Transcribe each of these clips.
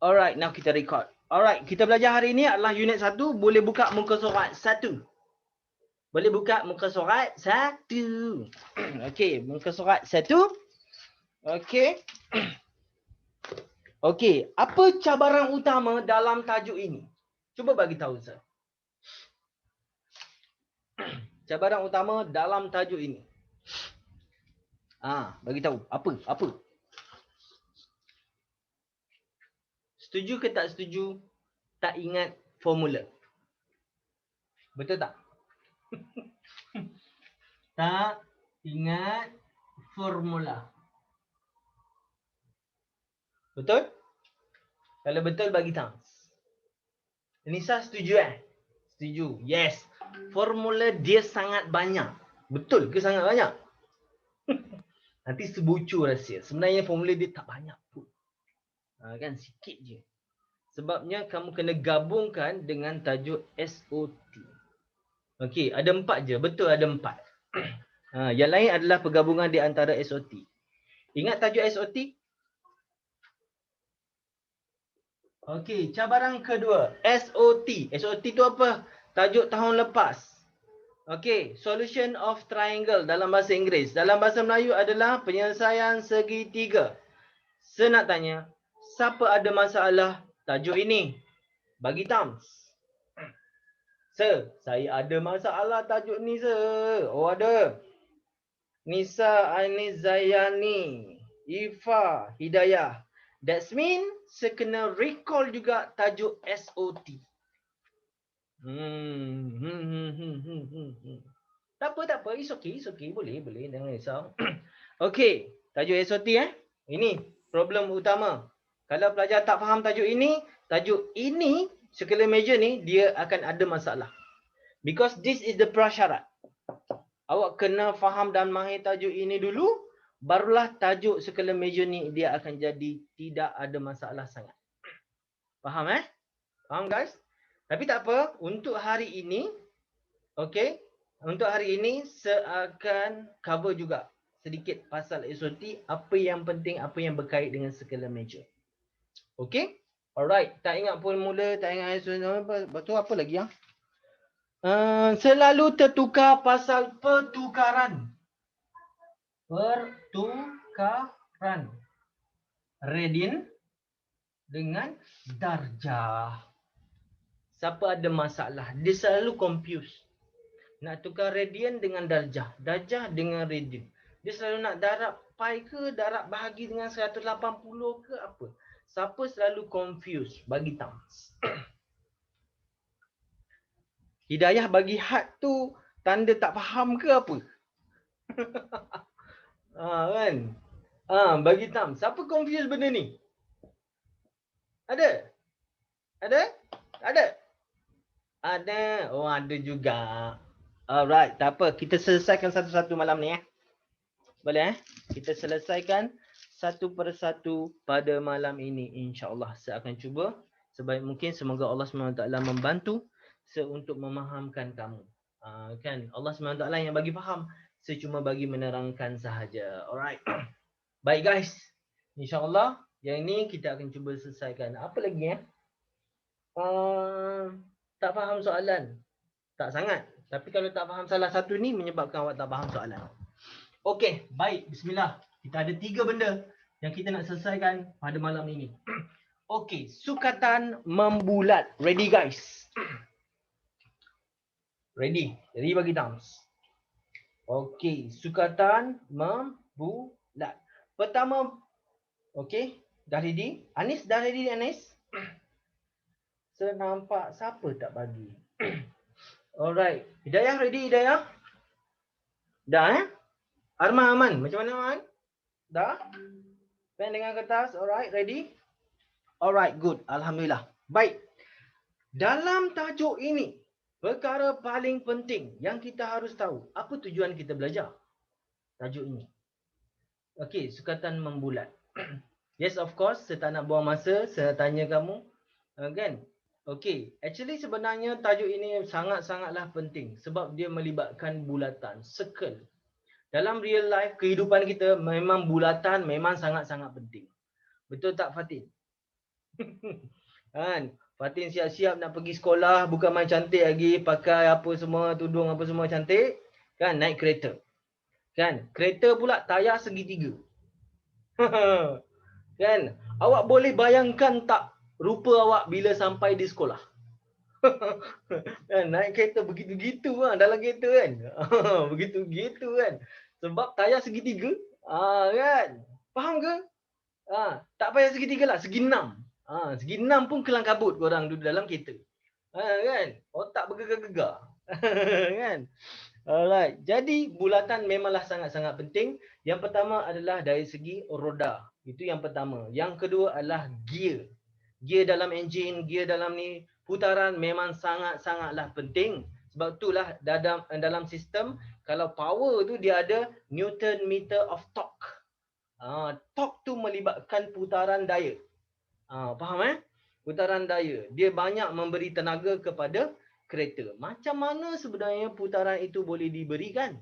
Alright, now kita record. Alright, kita belajar hari ini adalah unit 1. Boleh buka muka surat 1. Boleh buka muka surat 1. Okey, muka surat 1. Okey. Okey, apa cabaran utama dalam tajuk ini? Cuba bagi tahu saya. Cabaran utama dalam tajuk ini. Bagi tahu. Apa? Setuju ke tak setuju? Tak ingat formula. Betul tak? Tak ingat formula. Betul? Kalau betul bagi thumbs. Nisa setuju Setuju. Yes. Formula dia sangat banyak. Betul ke sangat banyak? Nanti sebucur rahsia. Sebenarnya formula dia tak banyak pun. Kan sikit je. Sebabnya kamu kena gabungkan dengan tajuk SOT. Okey, ada 4 je. Betul ada 4. Yang lain adalah pergabungan di antara SOT. Ingat tajuk SOT? Okey, cabaran kedua. SOT. SOT tu apa? Tajuk tahun lepas. Okey, solution of triangle dalam bahasa Inggeris. Dalam bahasa Melayu adalah penyelesaian segitiga. Saya nak tanya, siapa ada masalah tajuk ini? Bagi thumbs. Sir, saya ada masalah tajuk ni, sir. Oh, ada. Nisa Ainizayani, Ifa Hidayah. That's mean saya kena recall juga tajuk SOT. Tak apa. It's okay. Boleh. Jangan risau. Okey, tajuk SOT Ini problem utama. Kalau pelajar tak faham tajuk ini sekala meja ni dia akan ada masalah. Because this is the prasyarat. Awak kena faham dan mahir tajuk ini dulu, barulah tajuk sekala meja ni dia akan jadi tidak ada masalah sangat. Faham Faham guys? Tapi tak apa, untuk hari ini, okey, untuk hari ini saya akan cover juga sedikit pasal SOT, apa yang penting, apa yang berkait dengan sekala meja. Okey? Alright, tak ingat formula, tak ingat SOT, betul apa lagi selalu tertukar pasal pertukaran. Radian dengan darjah. Siapa ada masalah? Dia selalu confuse. Nak tukar radian dengan darjah. Darjah dengan radian. Dia selalu nak darab pi ke, darab bahagi dengan 180 ke apa. Siapa selalu confuse? Bagi thumbs. Hidayah bagi had tu tanda tak faham ke apa? Kan? Bagi thumbs. Siapa confuse benda ni? Ada? Ada. Oh, ada juga. Alright, tak apa. Kita selesaikan satu-satu malam ni Boleh Kita selesaikan satu persatu pada malam ini. InsyaAllah saya akan cuba sebaik mungkin. Semoga Allah SWT membantu saya untuk memahamkan kamu. Kan Allah SWT yang bagi faham. Saya cuma bagi menerangkan sahaja. Alright. Baik guys. InsyaAllah yang ini kita akan cuba selesaikan. Apa lagi tak faham soalan? Tak sangat. Tapi kalau tak faham salah satu ni menyebabkan awak tak faham soalan. Okey, baik. Bismillah. Kita ada 3 benda yang kita nak selesaikan pada malam ini. Okey, sukatan membulat. Ready guys? Ready? Ready bagi thumbs. Okey, sukatan membulat. Pertama, okey, dah ready? Anis dah ready Anis? Saya nampak siapa tak bagi. Alright. Hidayah ready Hidayah? Dah Arman Aman, macam mana Arman? Dah? Pen dengan kertas, alright, ready? Alright, good. Alhamdulillah. Baik. Dalam tajuk ini, perkara paling penting yang kita harus tahu, apa tujuan kita belajar tajuk ini? Okey, sukatan membulat. Yes, of course, saya tak nak buang masa, saya tanya kamu. Kan? Okey, actually sebenarnya tajuk ini sangat-sangatlah penting sebab dia melibatkan bulatan, circle. Dalam real life, kehidupan kita memang bulatan memang sangat-sangat penting. Betul tak Fatin? Kan? Fatin siap-siap nak pergi sekolah, bukan main cantik lagi, pakai apa semua, tudung apa semua cantik, kan? Naik kereta. Kan? Kereta pula tayar segitiga. Kan? Awak boleh bayangkan tak rupa awak bila sampai di sekolah? Kan? Naik kereta begitu-gitu lah dalam kereta kan. Begitu-gitu kan. Sebab tayar segitiga. Kan? Faham ke? Tak payah segitiga lah, segi enam. Segi enam pun kelang kabut korang duduk dalam kereta. Kan? Otak bergegar-gegar. Kan? Alright. Jadi bulatan memanglah sangat-sangat penting. Yang pertama adalah dari segi roda. Itu yang pertama. Yang kedua adalah gear. Gear dalam enjin, gear dalam ni, putaran memang sangat-sangatlah penting. Sebab itulah dalam sistem, kalau power tu dia ada Newton meter of torque. Torque tu melibatkan putaran daya. Faham Putaran daya. Dia banyak memberi tenaga kepada kereta. Macam mana sebenarnya putaran itu boleh diberikan?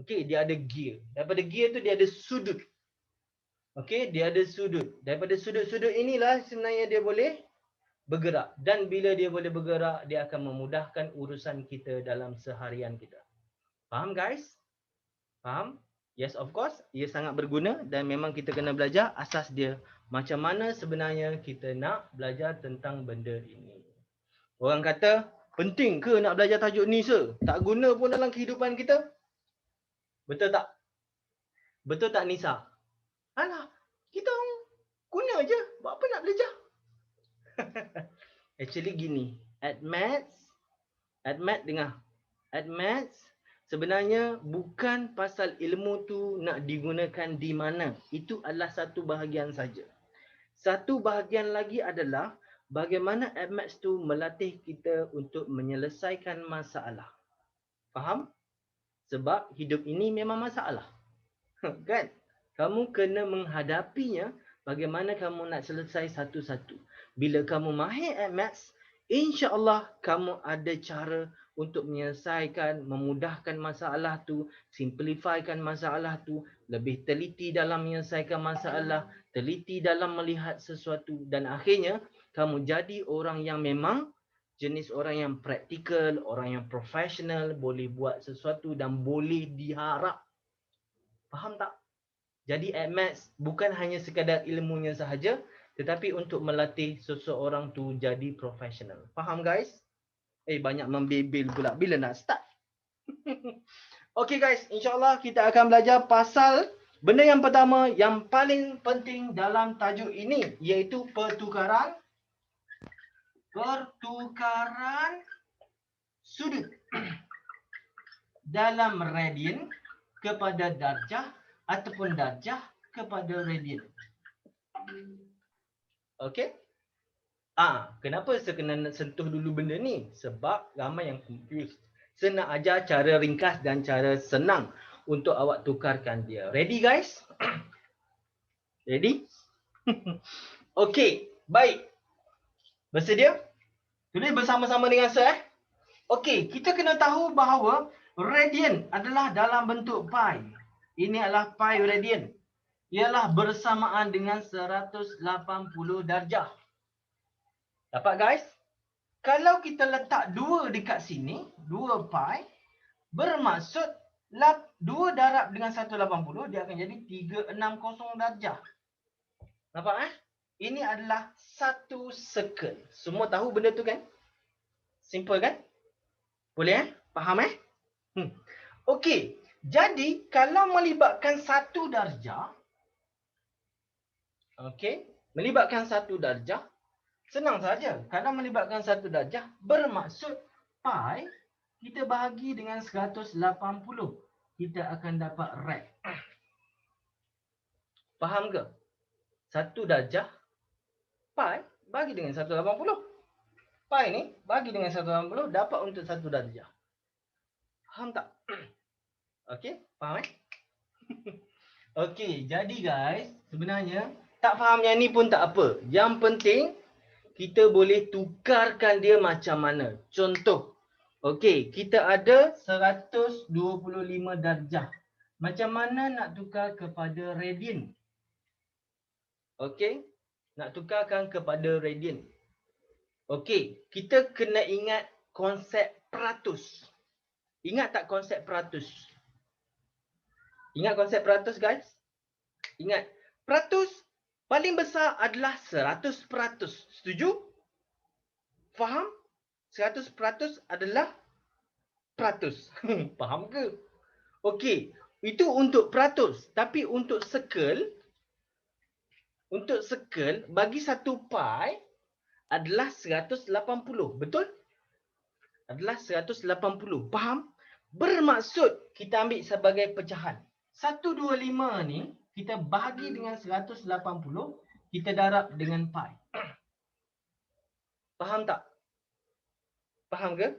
Okey, dia ada gear. Daripada gear tu dia ada sudut. Okey, dia ada sudut. Daripada sudut-sudut inilah sebenarnya dia boleh bergerak. Dan bila dia boleh bergerak, dia akan memudahkan urusan kita dalam seharian kita. Faham guys? Faham? Yes, of course. Ia sangat berguna dan memang kita kena belajar asas dia. Macam mana sebenarnya kita nak belajar tentang benda ini. Orang kata, penting ke nak belajar tajuk ni sir? Tak guna pun dalam kehidupan kita? Betul tak? Betul tak Nisa? Alah, kita guna je. Buat apa nak belajar? Actually gini, at maths dengar. At maths, sebenarnya bukan pasal ilmu tu nak digunakan di mana. Itu adalah satu bahagian saja. Satu bahagian lagi adalah bagaimana at maths tu melatih kita untuk menyelesaikan masalah. Faham? Sebab hidup ini memang masalah. Kan? Kamu kena menghadapinya bagaimana kamu nak selesai satu-satu. Bila kamu mahir at maths, insya-Allah kamu ada cara untuk menyelesaikan, memudahkan masalah tu, simplifykan masalah tu, lebih teliti dalam menyelesaikan masalah, teliti dalam melihat sesuatu dan akhirnya kamu jadi orang yang memang jenis orang yang praktikal, orang yang profesional, boleh buat sesuatu dan boleh diharap. Faham tak? Jadi at maths bukan hanya sekadar ilmunya sahaja, tetapi untuk melatih seseorang tu jadi profesional. Faham guys? Banyak membebel pula. Bila nak start? Okay guys, insyaAllah kita akan belajar pasal benda yang pertama yang paling penting dalam tajuk ini, iaitu pertukaran sudut dalam radian kepada darjah ataupun darjah kepada radian. Okey? Kenapa saya kena sentuh dulu benda ni? Sebab ramai yang confused. Saya nak ajar cara ringkas dan cara senang untuk awak tukarkan dia. Ready guys? Ready? Okey, baik. Bersedia? Tulis bersama-sama dengan saya. Okey, kita kena tahu bahawa radian adalah dalam bentuk pi. Ini adalah pi radian. Ialah bersamaan dengan 180 darjah. Dapat guys? Kalau kita letak 2 dekat sini, 2 pi, bermaksud 2 darab dengan 180, dia akan jadi 360 darjah. Nampak Ini adalah 1 circle. Semua tahu benda tu kan? Simple kan? Boleh Faham Okey. Jadi, kalau melibatkan 1 darjah, okey, melibatkan 1 darjah, senang saja. Kalau melibatkan 1 darjah, bermaksud pi kita bahagi dengan 180. Kita akan dapat rad. Faham ke? 1 darjah, pi bagi dengan 180. Pi ni bagi dengan 180 dapat untuk 1 darjah. Faham tak? Okey, faham Okey, jadi guys, sebenarnya tak faham yang ni pun tak apa. Yang penting kita boleh tukarkan dia macam mana. Contoh, okey, kita ada 125 darjah. Macam mana nak tukar kepada radian? Okey, Nak tukarkan kepada radian. Okey, kita kena ingat konsep peratus. Ingat tak konsep peratus? Ingat konsep peratus, guys? Ingat, peratus paling besar adalah 100%. Setuju? Faham? 100% adalah peratus. Faham ke? Okey, itu untuk peratus. Tapi untuk circle bagi satu pi adalah 180. Betul? Adalah 180. Faham? Bermaksud kita ambil sebagai pecahan. 125 ni kita bahagi dengan 180, kita darab dengan pi. Faham tak? Faham ke?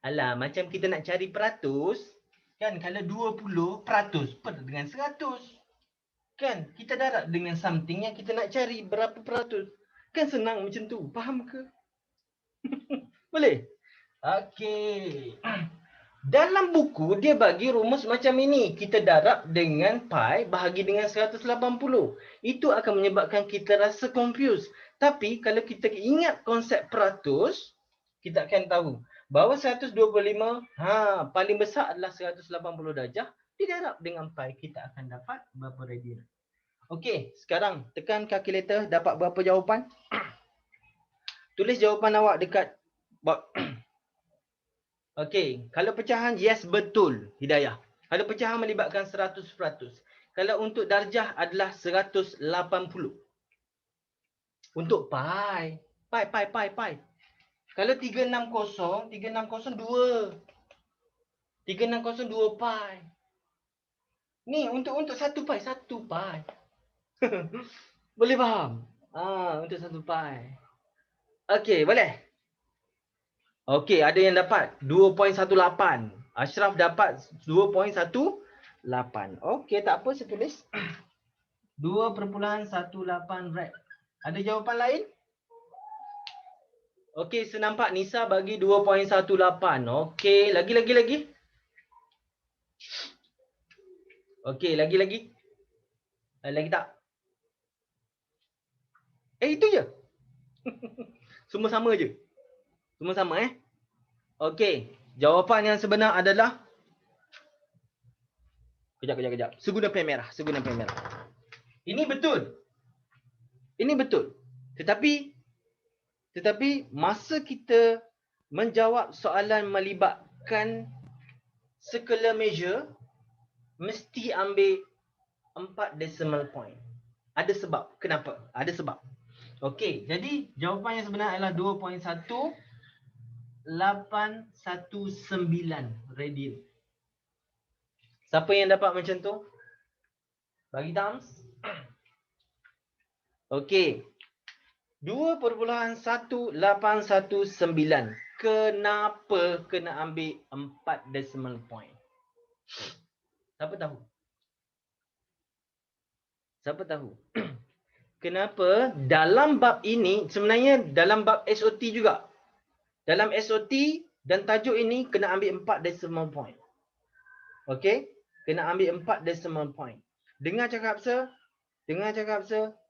Alah, macam kita nak cari peratus, kan kalau 20 peratus dengan 100. Kan kita darab dengan something yang kita nak cari berapa peratus. Kan senang macam tu. Faham ke? Boleh? Okey. Dalam buku dia bagi rumus macam ini. Kita darab dengan pi bahagi dengan 180. Itu akan menyebabkan kita rasa confused. Tapi kalau kita ingat konsep peratus, kita akan tahu bahawa 125 paling besar adalah 180 darjah. Didarab dengan pi, kita akan dapat berapa radian. Okey, sekarang tekan kalkulator, dapat berapa jawapan? Tulis jawapan awak dekat okey, kalau pecahan yes betul, Hidayah. Kalau pecahan melibatkan 100%. Kalau untuk darjah adalah 180. Untuk pi. Kalau 360 2. 360 2 pi. Ni untuk 1 pi, 1 pi. Boleh faham? Untuk 1 pi. Okey, boleh? Okey, ada yang dapat 2.18. Ashraf dapat 2.18. Okey, tak apa, saya tulis. 2.18 rad. Ada jawapan lain? Okey, saya nampak Nisa bagi 2.18. Okey, lagi. Okey, lagi. Lagi tak? Itu je. Semua sama je. Semua sama Okey, jawapan yang sebenar adalah Kejap. Seguna pen merah. Ini betul. Tetapi masa kita menjawab soalan melibatkan circular measure, mesti ambil 4 decimal point. Ada sebab. Kenapa? Ada sebab. Okey, jadi jawapan yang sebenar adalah 2.1819 radian. Siapa yang dapat macam tu? Bagi thumbs. Okey. 2.1819. Kenapa kena ambil 4 decimal point? Siapa tahu? Kenapa dalam bab ini, sebenarnya dalam bab SOT juga. Dalam SOT dan tajuk ini kena ambil 4 decimal point. Okey? Kena ambil 4 decimal point. Dengar cakap saya,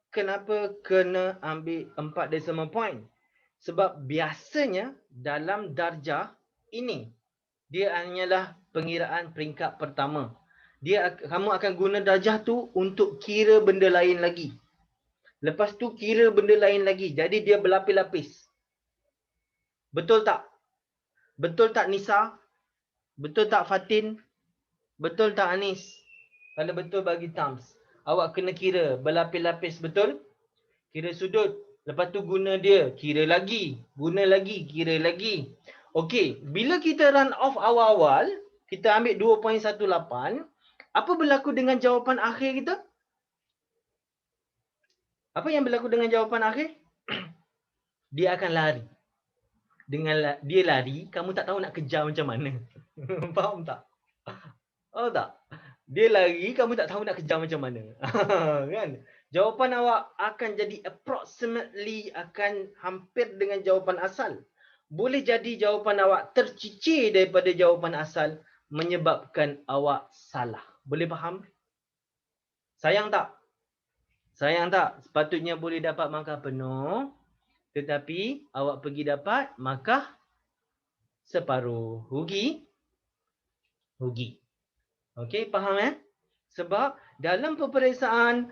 kenapa kena ambil 4 decimal point? Sebab biasanya dalam darjah ini, dia hanyalah pengiraan peringkat pertama. Kamu akan guna darjah tu untuk kira benda lain lagi. Lepas tu kira benda lain lagi. Jadi dia berlapis-lapis. Betul tak? Betul tak Nisa? Betul tak Fatin? Betul tak Anis? Kalau betul bagi thumbs. Awak kena kira berlapis-lapis, betul? Kira sudut. Lepas tu guna dia. Kira lagi. Guna lagi. Kira lagi. Okey. Bila kita run off awal-awal, kita ambil 2.18. Apa berlaku dengan jawapan akhir kita? Apa yang berlaku dengan jawapan akhir? Dia akan lari. Dengan dia lari, kamu tak tahu nak kejar macam mana. Faham tak? Oh tak? Dia lari, kamu tak tahu nak kejar macam mana. Kan? Jawapan awak akan jadi approximately, akan hampir dengan jawapan asal. Boleh jadi jawapan awak tercicir daripada jawapan asal, menyebabkan awak salah. Boleh faham? Sayang tak? Sayang tak? Sepatutnya boleh dapat markah penuh. Tetapi awak pergi dapat markah separuh. Rugi? Rugi. Okey, faham Sebab dalam peperiksaan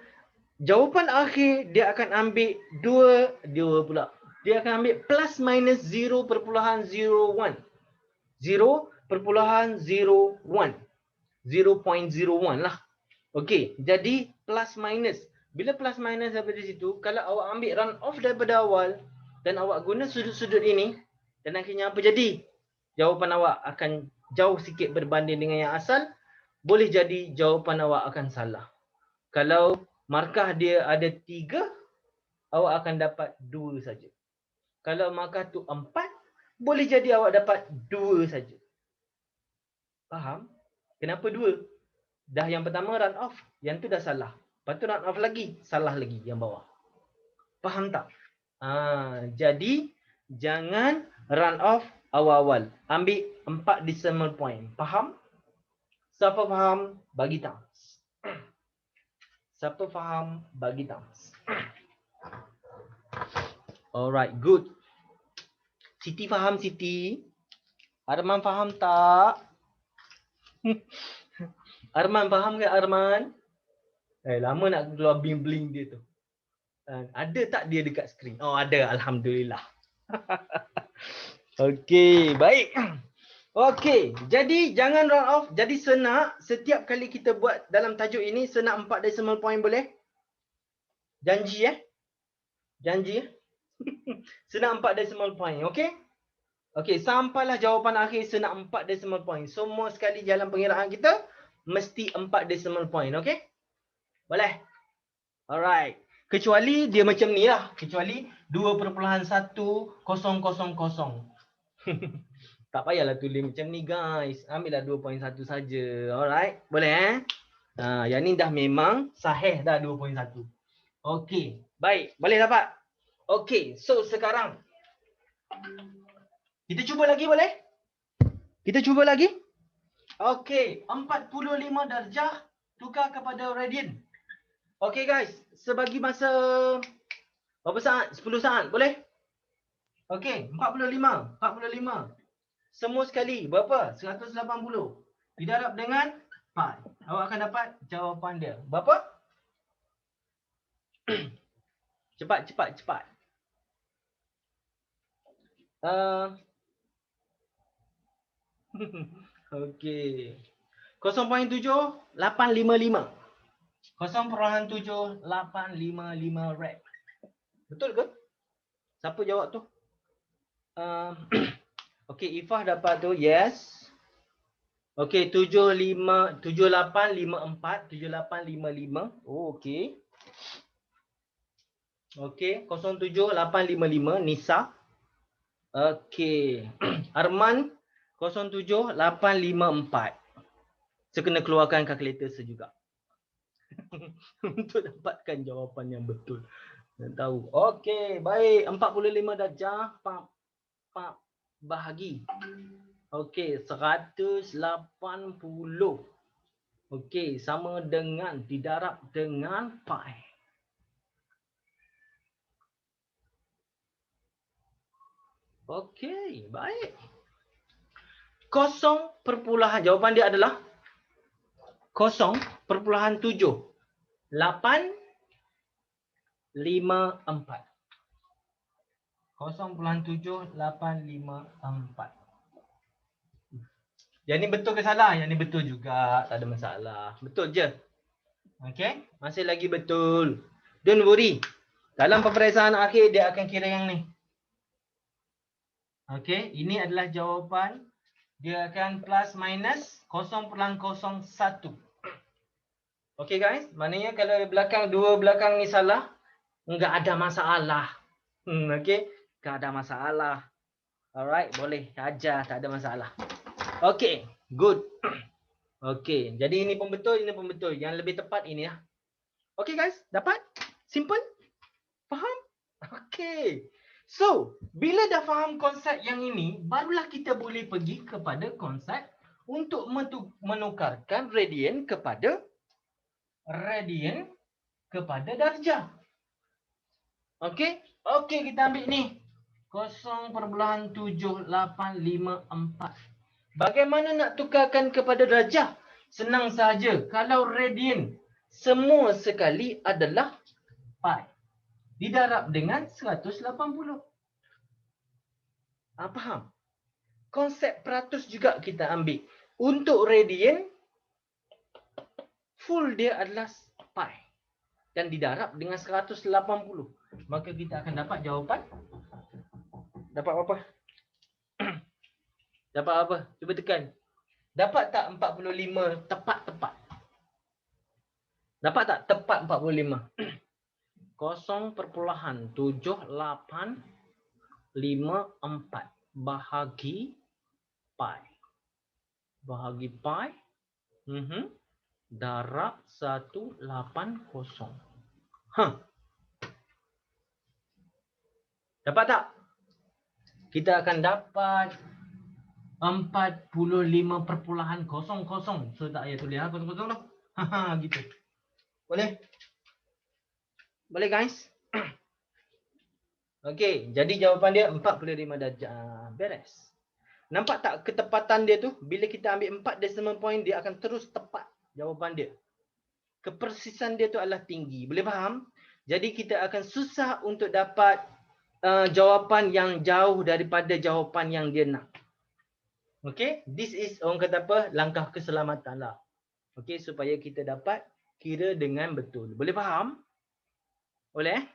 jawapan akhir dia akan ambil dua pula. Dia akan ambil plus minus 0.01. 0.01. 0.01 lah. Okey, jadi plus minus. Bila plus minus daripada situ, kalau awak ambil run off daripada awal dan awak guna sudut-sudut ini, dan akhirnya apa jadi? Jawapan awak akan jauh sikit berbanding dengan yang asal. Boleh jadi jawapan awak akan salah. Kalau markah dia ada 3, awak akan dapat 2 saja. Kalau markah tu 4, boleh jadi awak dapat 2 saja. Faham? Kenapa 2? Dah yang pertama run off, yang tu dah salah. Lepas tu run off lagi, salah lagi yang bawah. Faham tak? Jadi jangan run off awal-awal. Ambil 4 decimal point. Faham? Siapa faham? Bagi thumbs. Siapa faham? Bagi thumbs. Alright, good. Siti faham, Siti? Arman faham tak? Arman faham ke Arman? Lama nak keluar bling-bling dia tu. Ada tak dia dekat skrin? Oh, ada. Alhamdulillah. Okey, baik. Okey, jadi jangan run off. Jadi senak setiap kali kita buat dalam tajuk ini senak 4 decimal point boleh? Janji Janji senak 4 decimal point, okey? Okey, sampailah jawapan akhir senak 4 decimal point. Semua sekali dalam pengiraan kita mesti 4 decimal point, okey? Boleh? Alright. Kecuali dia macam ni lah. Kecuali 2.1000. Tak payahlah tulis macam ni guys. Ambillah 2.1 saja. Alright. Boleh yang ni dah memang sahih dah 2.1. Okey. Baik. Boleh dapat? Okey. So sekarang kita cuba lagi boleh? Kita cuba lagi? Okey. 45 darjah tukar kepada radian. Okey guys. Sebagi masa berapa saat? 10 saat. Boleh? Okey. 45. Semua sekali berapa? 180. Didarab dengan pi. Awak akan dapat jawapan dia. Berapa? Cepat. Okey. 0.7855. 0.7855 rep. Betul ke? Siapa jawab tu? Okey, Ifah dapat tu. Yes. Okey, 7854. 7855. Oh, okey. Okey, 07855 Nisa. Okey. Arman 07854. Saya kena keluarkan kalkulator sejuga. Untuk dapatkan jawapan yang betul. Dan tahu. Okey, baik. 45 darjah. Bahagi. Okey, 180. Okey, sama dengan didarab dengan pi. Okey, baik. 0, jawapan dia adalah 0.784. 0.7854. Yang ni betul ke salah? Yang ni betul juga, tak ada masalah. Betul je. Okey, masih lagi betul. Don't worry. Dalam peperiksaan akhir dia akan kira yang ni. Okey, ini adalah jawapan. Dia akan plus minus 0.01. Okey guys, maknanya kalau belakang dua belakang ni salah, enggak ada masalah. Okey, enggak ada masalah. Alright, boleh ajar, tak ada masalah. Okey, good. Okey, jadi ini pun betul, ini pun betul. Yang lebih tepat ini lah. Okey guys, dapat? Simple? Faham? Okey. So, bila dah faham konsep yang ini, barulah kita boleh pergi kepada konsep untuk menukarkan radian kepada radian kepada darjah. Okey? Okey, kita ambil ni. 0.7854. Bagaimana nak tukarkan kepada darjah? Senang sahaja. Kalau radian, semua sekali adalah pi. Didarab dengan 180. Faham? Konsep peratus juga kita ambil. Untuk radian, full dia adalah pi. Dan didarab dengan 180. Maka kita akan dapat jawapan. Dapat apa? Dapat apa? Cuba tekan. Dapat tak 45 tepat-tepat? Dapat tak tepat 45? 0.7854 bahagi pi. Bahagi pi. Darab 180. Dapat tak? Kita akan dapat 45.00. So tak payah tulis 00 dah. Gitu. Boleh? Boleh guys? Okey, jadi jawapan dia 45 darjah. Beres. Nampak tak ketepatan dia tu? Bila kita ambil 4 decimal point, dia akan terus tepat jawapan dia. Kepersisan dia tu adalah tinggi. Boleh faham? Jadi kita akan susah untuk dapat jawapan yang jauh daripada jawapan yang dia nak. Okey, this is orang kata apa? Langkah keselamatan lah. Okey, supaya kita dapat kira dengan betul. Boleh faham? Boleh?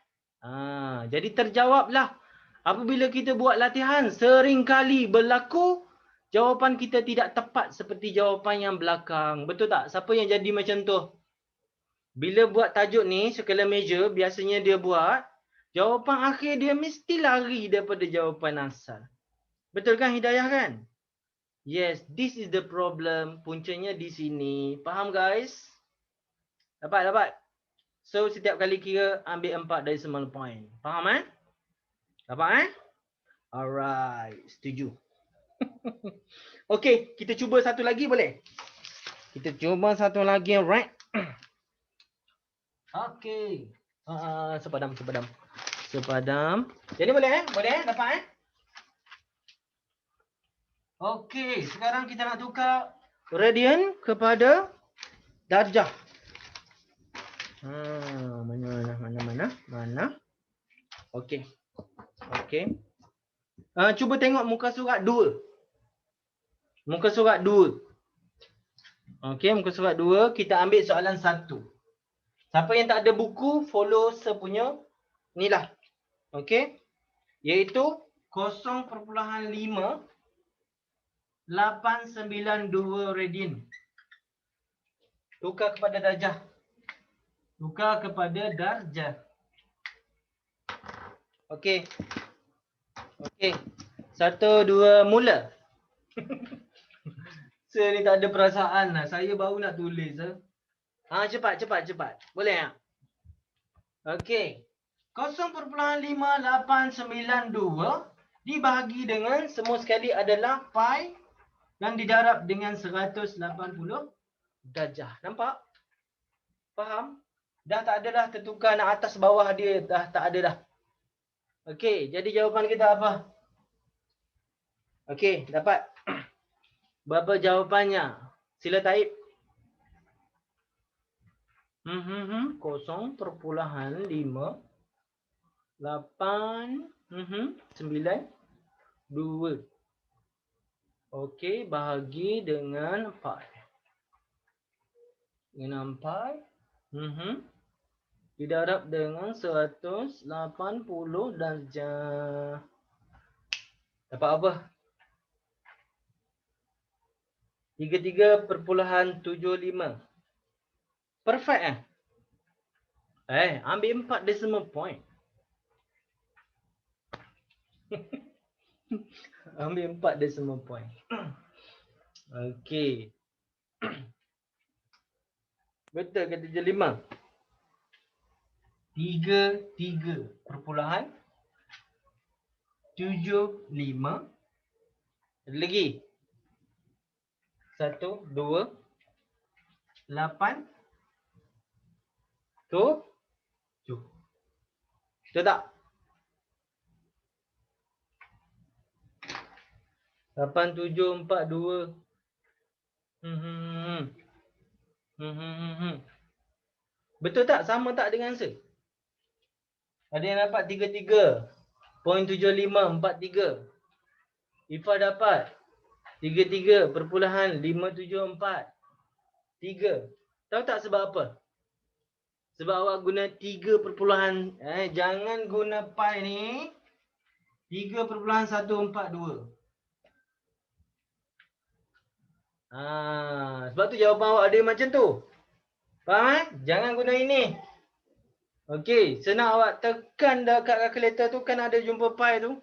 Jadi terjawablah. Apabila kita buat latihan, sering kali berlaku jawapan kita tidak tepat seperti jawapan yang belakang. Betul tak? Siapa yang jadi macam tu? Bila buat tajuk ni, skala measure, biasanya dia buat, jawapan akhir dia mesti lari daripada jawapan asal. Betul kan Hidayah kan? Yes, this is the problem. Puncanya di sini. Faham guys? Dapat? So setiap kali kira ambil 4 decimal point. Faham Dapat Alright, setuju. Okey, kita cuba satu lagi boleh? Kita cuba satu lagi, right? Okey. Sepadam. Jadi boleh Boleh dapat Okey, sekarang kita nak tukar radian kepada darjah. Mana? Okey. Cuba tengok muka surat 2. Muka surat 2. Okey, muka surat 2 kita ambil soalan 1. Siapa yang tak ada buku, follow sepunya inilah. Okey. Iaitu 0.5892 radian. Tukar kepada darjah. Okey. 1, 2, mula. Saya ni tak ada perasaan lah. Saya baru nak tulis. Cepat. Boleh tak? Okey. 0.5892 dibahagi dengan semua sekali adalah pi dan didarab dengan 180 darjah. Nampak? Faham? Dah tak ada dah tertukar nak atas bawah dia. Dah tak ada dah. Okey, jadi jawapan kita apa? Okey, dapat. Berapa jawapannya? Sila type. 0.5892. Okey, bahagi dengan pi. Didarab dengan 180 darjah. Dapat apa? 33.75. Perfect ambil 4 decimal point. Ambil 4 decimal point. Okey. Betul ke 75? 33.75. Ada lagi? 1, 2, 8. Tu Betul tak? 8742. Betul tak? Sama tak dengan answer? Ada yang dapat 33.7543. Ifah dapat 33.574. Tahu tak sebab apa? Sebab awak guna 3, jangan guna pi ni 3.142. Sebab tu jawapan awak ada macam tu. Faham? Jangan guna ini. Okey, senang awak tekan dekat kalkulator tu kan ada jumpa pi tu.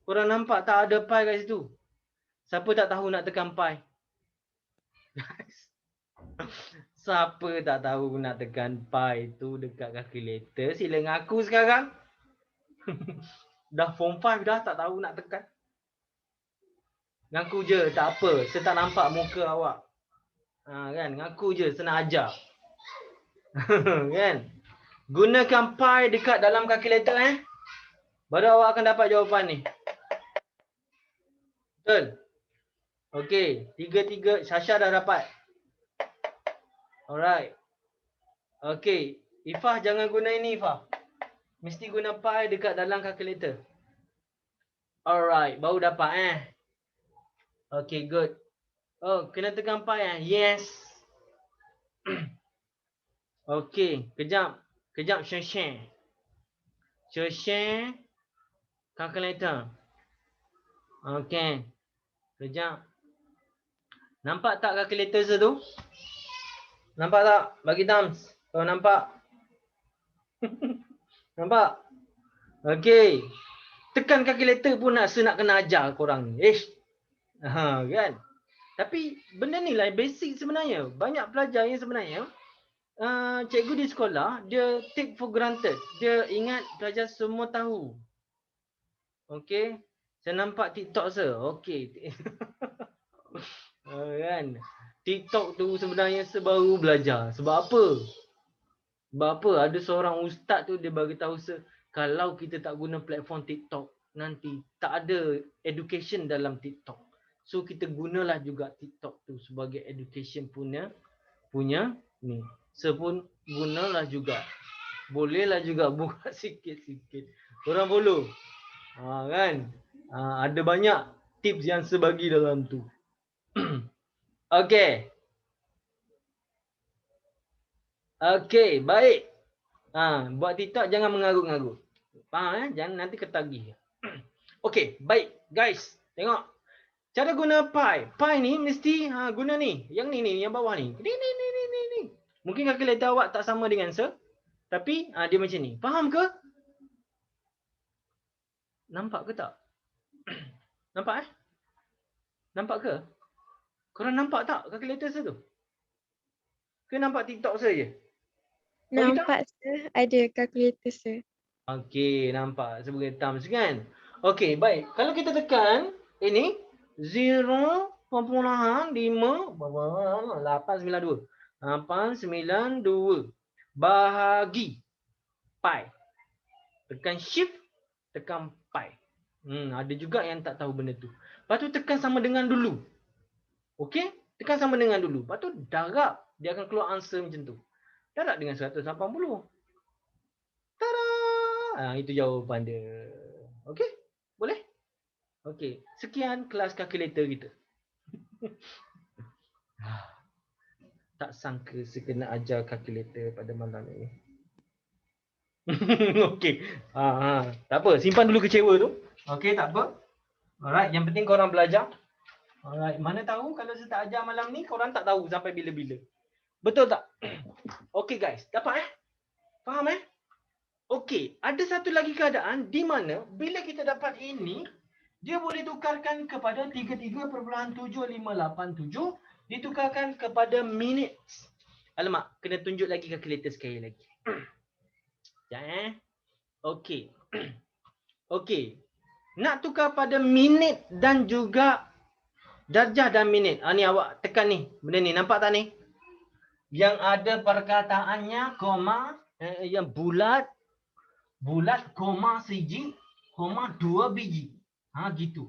Korang nampak tak ada pi kat situ? Siapa tak tahu nak tekan pi? Siapa tak tahu nak tekan pi tu dekat kalkulator? Sila ngaku sekarang. Dah form 5 dah tak tahu nak tekan. Ngaku je, tak apa. Saya tak nampak muka awak. Kan? Ngaku je, senang ajar. Kan? Gunakan pi dekat dalam kalkulator baru awak akan dapat jawapan ni. Betul? Okey, 33 Syasha dah dapat. Alright. Okey, Ifah jangan guna ini Ifah. Mesti guna pi dekat dalam kalkulator. Alright, baru dapat Okey, good. Oh, kena tekan pi Yes. Okey, kejap. Kejap share. Share kalkulator. Okey. Kejap. Nampak tak kalkulator tu? Nampak tak? Bagi thumbs. Oh, nampak. Nampak? Okey. Tekan kalkulator pun nak kena ajar korang ni. Kan? Tapi benda ni lah basic sebenarnya. Banyak pelajar yang sebenarnya cikgu di sekolah dia take for granted. Dia ingat pelajar semua tahu. Okey. Saya nampak TikTok saya. Okey. Kan? TikTok tu sebenarnya sebaru belajar. Sebab apa? Sebab apa? Ada seorang ustaz tu dia bagi tahu kalau kita tak guna platform TikTok nanti tak ada education dalam TikTok. So kita gunalah juga TikTok tu sebagai education punya ni. Pun gunalah juga. Bolehlah juga buka sikit-sikit. Korang follow. Kan? Ada banyak tips yang sebagi dalam tu. Okey. Okey, baik. Buat TikTok jangan mengarut-ngarut. Faham Jangan nanti ketagih. Okey, baik guys. Tengok. Cara guna pi. Pi ni mesti guna ni. Yang ni yang bawah ni. Ni. Mungkin kalkulator awak tak sama dengan saya. Tapi dia macam ni. Faham ke? Nampak ke tak? Nampak Nampak ke? Korang nampak tak kalkulator saya tu? Ke nampak TikTok saya je? Nampak sir, ada kalkulator sir. Okey, nampak sebagai thumbs kan? Okey, baik. Kalau kita tekan ini 0.5 892 bahagi pi. Tekan shift, tekan pi. Ada juga yang tak tahu benda tu. Lepas tu tekan sama dengan dulu. Okey? Tekan sama dengan dulu. Lepas tu darab. Dia akan keluar answer macam tu. Darab dengan 180. Tada! Itu jawapan dia. Okey? Boleh? Okey. Sekian kelas kalkulator kita. Tak sangka saya kena ajar kalkulator pada malam ini. Okey. Tak apa. Simpan dulu kecewa tu. Okey, tak apa. Alright. Yang penting korang belajar. Alright. Mana tahu kalau saya tak ajar malam ni, korang tak tahu sampai bila-bila. Betul tak? Okey guys. Dapat Faham Okey. Ada satu lagi keadaan di mana bila kita dapat ini, dia boleh tukarkan kepada 33.7587 ditukarkan kepada minit. Alamak, kena tunjuk lagi kalkulator sekali lagi. Sekejap Okey. Okey. Nak tukar pada minit dan juga darjah dan minit. Ni awak tekan ni. Benda ni nampak tak ni? Yang ada perkataannya koma yang bulat bulat, koma siji, koma 2 biji. Ha, gitu.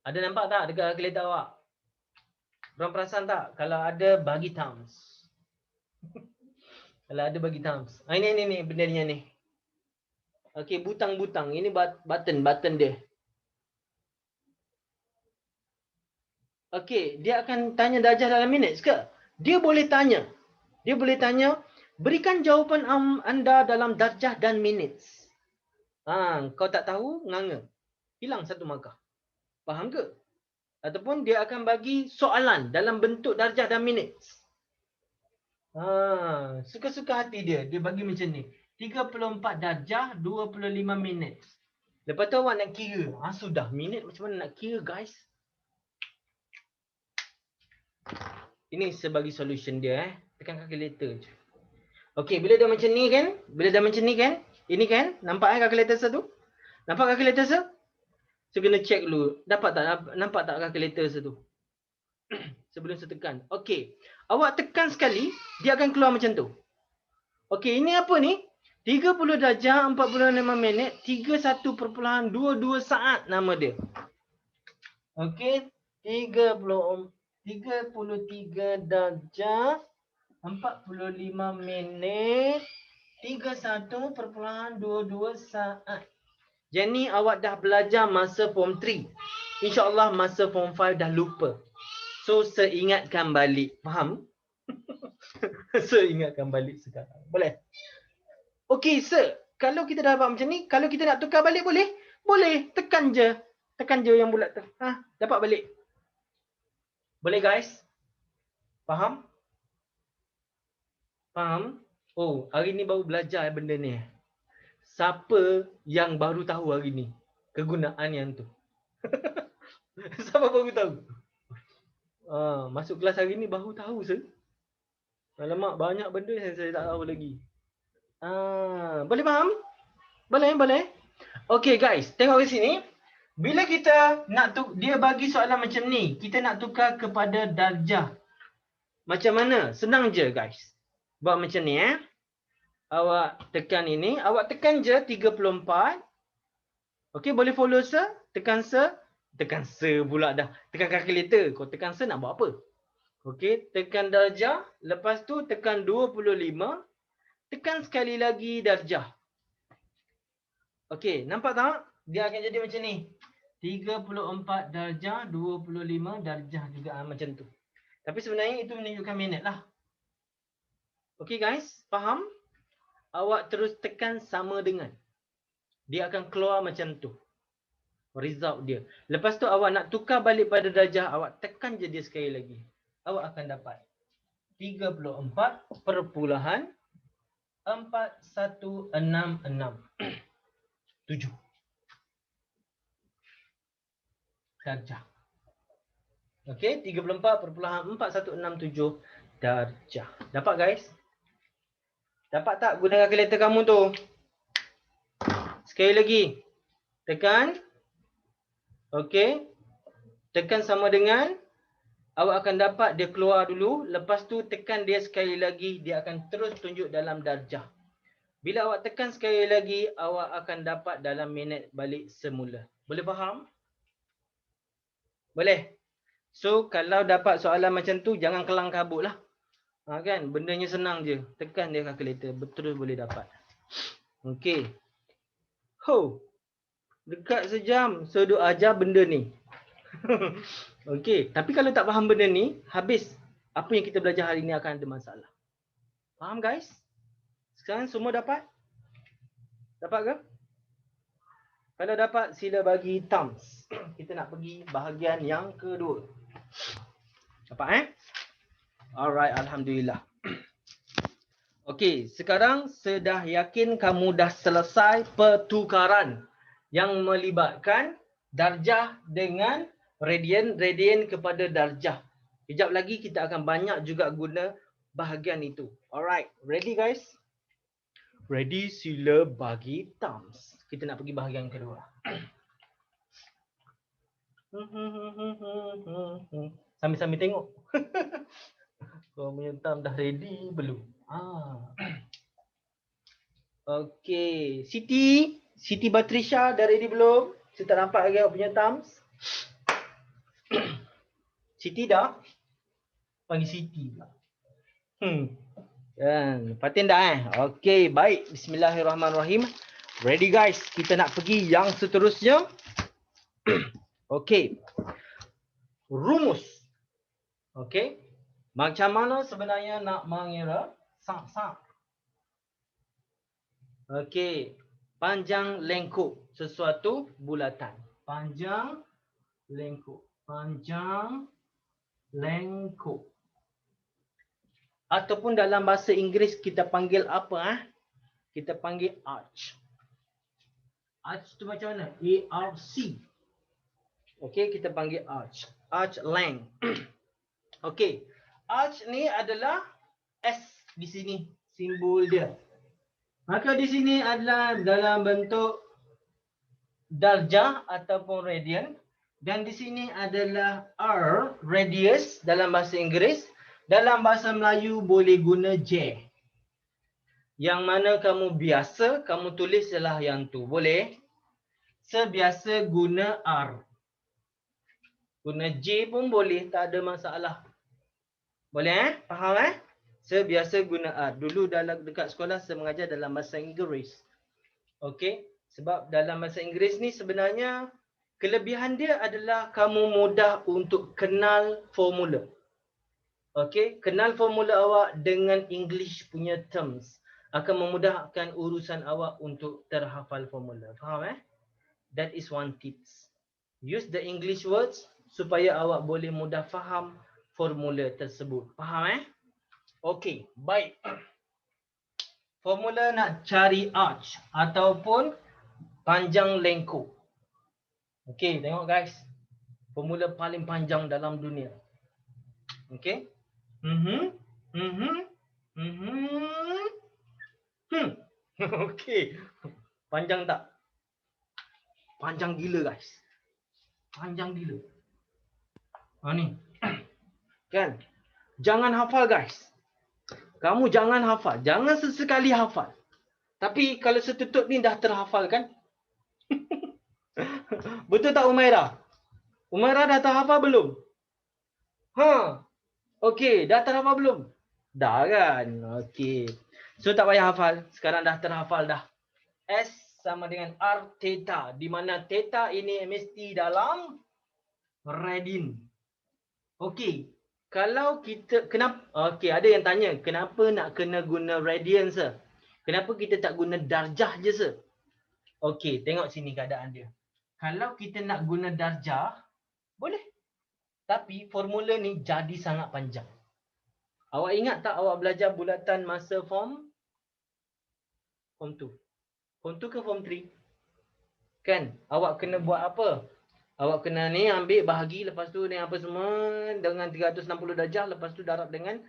Ada nampak tak dekat kalkulator awak? Korang perasan tak? Kalau ada, bagi thumbs. Kalau ada, bagi thumbs. Ini benda ni. Okey, butang-butang. Ini button dia. Okey, dia akan tanya darjah dalam minit ke? Dia boleh tanya. Berikan jawapan anda dalam darjah dan minit. Kau tak tahu, nganga. Hilang satu markah. Faham ke? Ataupun dia akan bagi soalan dalam bentuk darjah dan minit. Suka-suka hati dia. Dia bagi macam ni. 34 darjah, 25 minit. Lepas tu awak nak kira. Sudah. Minit macam mana nak kira, guys? Ini sebagai solution dia. Tekan calculator je. Okey, bila dah macam ni kan? Ini kan? Nampak calculator satu? Nampak calculator satu? So, kena check dulu. Nampak tak calculator satu? Sebelum saya tekan. Okey. Awak tekan sekali, dia akan keluar macam tu. Okey, ini apa ni? 30 darjah, 45 minit, 31.22 saat nama dia. Okey, 33 darjah, 45 minit, 31.22 saat. Jadi awak dah belajar masa form 3. InsyaAllah masa form 5 dah lupa. So, seingatkan balik. Faham? Seingatkan balik sekarang. Boleh? Okey, sir. Kalau kita dah dapat macam ni, kalau kita nak tukar balik boleh? Boleh. Tekan je. Tekan je yang bulat tu. Dapat balik. Boleh, guys? Faham? Faham? Oh, hari ni baru belajar benda ni. Siapa yang baru tahu hari ni kegunaan yang tu? Siapa baru tahu? Masuk kelas hari ni baru tahu, sir. Alamak, banyak benda yang saya tak tahu lagi. Boleh faham? Boleh. Okey, guys, tengok ke sini. Bila kita nak dia bagi soalan macam ni, kita nak tukar kepada darjah. Macam mana? Senang je, guys. Buat macam ni, Awak tekan ini, awak tekan je 34. Okey, boleh follow sir? Tekan sir pula dah. Tekan calculator. Kau tekan sir nak buat apa? Okey, tekan darjah, lepas tu tekan 25, tekan sekali lagi darjah. Okey, nampak tak? Dia akan jadi macam ni. 34 darjah, 25 darjah juga macam tu. Tapi sebenarnya itu menunjukkan minit lah. Okey guys, faham? Awak terus tekan sama dengan. Dia akan keluar macam tu. Result dia. Lepas tu awak nak tukar balik pada darjah, awak tekan je dia sekali lagi. Awak akan dapat 34.4166 darjah. Okey, 34.4167 darjah. Dapat guys? Dapat tak guna kalkulator kamu tu? Sekali lagi. Tekan. Okey. Tekan sama dengan. Awak akan dapat dia keluar dulu. Lepas tu tekan dia sekali lagi. Dia akan terus tunjuk dalam darjah. Bila awak tekan sekali lagi, awak akan dapat dalam minit balik semula. Boleh faham? Boleh? So, kalau dapat soalan macam tu, jangan kelang kabut lah. Kan? Bendanya senang je. Tekan dia calculator. Betul boleh dapat. Okey. Dekat sejam. So, duk ajar benda ni. Okey. Tapi kalau tak faham benda ni, habis apa yang kita belajar hari ni akan ada masalah. Faham guys? Sekarang semua dapat? Dapat ke? Kalau dapat, sila bagi thumbs. Kita nak pergi bahagian yang kedua. Dapat Alright, Alhamdulillah. Okey, sekarang sudah yakin kamu dah selesai pertukaran yang melibatkan darjah dengan radian kepada darjah. Kejap lagi kita akan banyak juga guna bahagian itu. Alright, ready guys? Ready, sila bagi thumbs. Kita nak pergi bahagian kedua. Sambil-sambil tengok. Kau punya thumb dah ready belum? Okey, Siti Batrisha dah ready belum? Saya tak nampak lagi awak punya thumbs. Siti dah? Panggil Siti pula. Fatin dah Okey, baik. Bismillahirrahmanirrahim. Ready guys, kita nak pergi yang seterusnya. Okey. Rumus. Okey. Macam mana sebenarnya nak mengira sa. Okey. Panjang lengkup sesuatu bulatan. Panjang lengkup. Panjang lengkup. Ataupun dalam bahasa Inggeris kita panggil apa? Kita panggil arch. Arch tu macam mana? A-R-C. Okey, kita panggil arch. Arch length. Okey. Arch ni adalah S di sini. Simbol dia. Maka di sini adalah dalam bentuk darjah ataupun radian. Dan di sini adalah R, radius dalam bahasa Inggeris. Dalam bahasa Melayu boleh guna J. Yang mana kamu biasa, kamu tulis adalah yang tu. Boleh? Sebiasa guna R. Guna J pun boleh, tak ada masalah. Boleh Faham Sebiasa guna R. Dulu dekat sekolah saya mengajar dalam bahasa Inggeris. Okey? Sebab dalam bahasa Inggeris ni sebenarnya kelebihan dia adalah kamu mudah untuk kenal formula. Okey, kenal formula awak dengan English punya terms akan memudahkan urusan awak untuk terhafal formula. Faham That is one tips. Use the English words supaya awak boleh mudah faham formula tersebut. Faham Okey, baik. Formula nak cari arch ataupun panjang lengkup. Okey, tengok guys. Formula paling panjang dalam dunia. Okey. Okey. Panjang tak? Panjang gila guys. Panjang gila. Ni. Kan? Jangan hafal guys. Kamu jangan hafal. Jangan sesekali hafal. Tapi kalau setutut ni dah terhafal kan? Betul tak Umairah? Umairah dah terhafal belum? Okey, dah terhafal belum? Dah kan? Okey. So tak payah hafal. Sekarang dah terhafal dah. S sama dengan R theta. Di mana theta ini mesti dalam radian. Okey. Kalau kita okey, ada yang tanya, kenapa nak kena guna radian sir? Kenapa kita tak guna darjah je sir? Okey, tengok sini keadaan dia. Kalau kita nak guna darjah, boleh. Tapi formula ni jadi sangat panjang. Awak ingat tak awak belajar bulatan masa form 2? Form 2 ke form 3? Kan? Awak kena buat apa? Awak kena ni ambil bahagi, lepas tu ni apa semua dengan 360 darjah, lepas tu darab dengan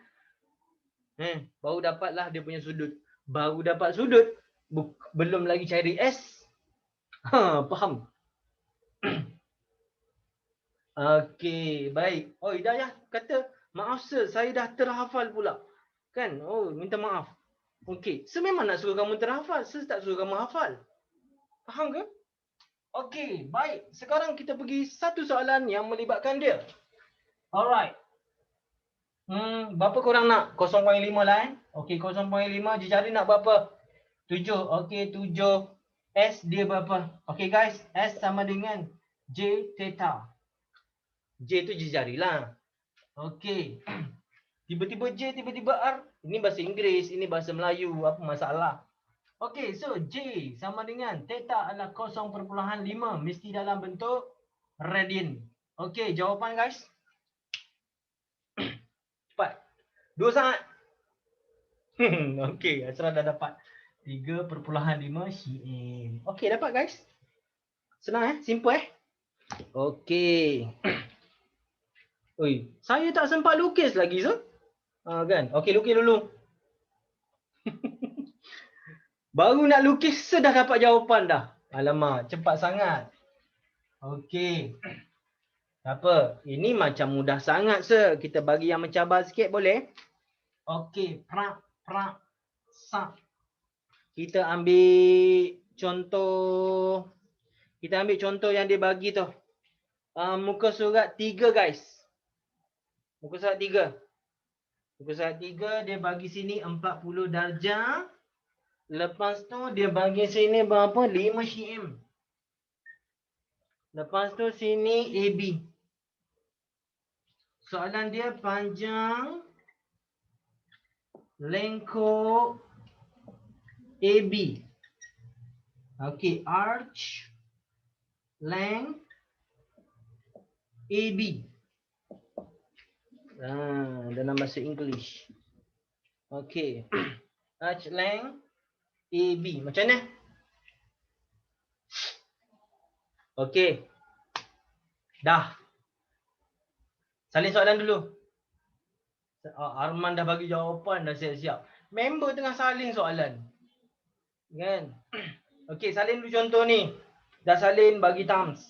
baru dapatlah dia punya sudut. Baru dapat sudut, belum lagi cari S. Faham? Okey, baik. Oh, Hidayah kata, maaf sir, saya dah terhafal pula. Kan? Oh, minta maaf. Okey, so memang nak suruh kamu terhafal, saya tak suruh kamu hafal. Faham ke? Okey, baik. Sekarang kita pergi satu soalan yang melibatkan dia. Alright. Berapa korang nak? 0.5 lah Okey, 0.5 jari nak berapa? 7. Okey, 7. S dia berapa? Okey guys, S sama dengan J theta. J tu jari lah. Okey. Tiba-tiba J, tiba-tiba R. Ini bahasa Inggeris, ini bahasa Melayu. Apa masalah? Okey, so J sama dengan theta adalah 0.5 mesti dalam bentuk radian. Okey, jawapan guys. Cepat. 2 sangat. Okey, Asra dah dapat 3.5 cm. Okey, dapat guys. Senang simple Okey. Oi, saya tak sempat lukis lagi so. Kan? Okey, lukis dulu. Baru nak lukis sudah dapat jawapan dah. Alamak, cepat sangat. Okey. Tak apa, ini macam mudah sangat sir. Kita bagi yang mencabar sikit boleh? Okey, pra, sa. Kita ambil contoh. Kita ambil contoh yang dia bagi tu. Muka surat 3 guys. Muka surat 3. Muka surat 3 dia bagi sini 40 darjah. Lepas tu dia bagi sini berapa? 5 cm. Lepas tu sini AB. Soalan dia panjang lengkuk AB. Okey, arch length AB. Dalam bahasa English. Okey. Arch length AB. Macam mana? Okey. Dah. Salin soalan dulu. Arman dah bagi jawapan, dah siap-siap. Member tengah salin soalan. Kan? Okey, salin dulu contoh ni. Dah salin bagi thumbs.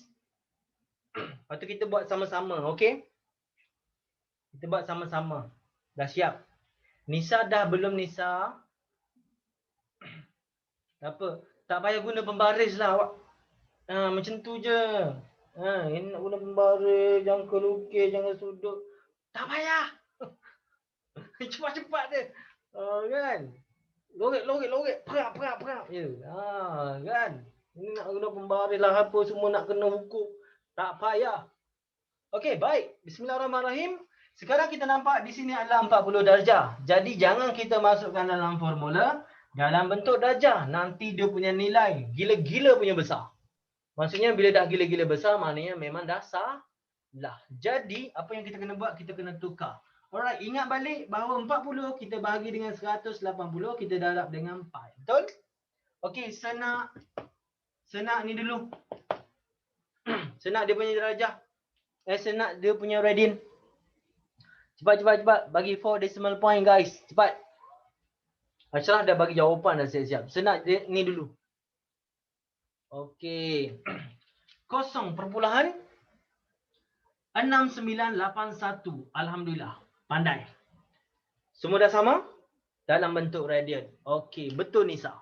Lepas tu kita buat sama-sama, okey? Kita buat sama-sama. Dah siap? Nisa dah belum Nisa? Tak apa. Tak payah guna pembaris lah awak. Macam tu je. Ini nak guna pembaris, jangan kelukis, jangan sudut. Tak payah. Cepat-cepat je. Kan? Lorek. Perak je. Kan? Ini nak guna pembaris lah apa semua nak kena hukum. Tak payah. Okey, baik. Bismillahirrahmanirrahim. Sekarang kita nampak di sini adalah 40 darjah. Jadi jangan kita masukkan dalam formula dalam bentuk darjah. Nanti dia punya nilai gila-gila punya besar. Maksudnya bila dah gila-gila besar maknanya memang dah salah. Jadi apa yang kita kena buat? Kita kena tukar. Alright, ingat balik bahawa 40 kita bahagi dengan 180, kita darab dengan pi. Betul? Okey, senak ni dulu. Senak dia punya darjah. Senak dia punya radian. Cepat. Bagi 4 decimal point guys. Cepat. Ashraf dah bagi jawapan dah siap-siap. Senak dia, ni dulu. Okey. 0.6981. Alhamdulillah. Pandai. Semua dah sama? Dalam bentuk radian. Okey. Betul Nisa.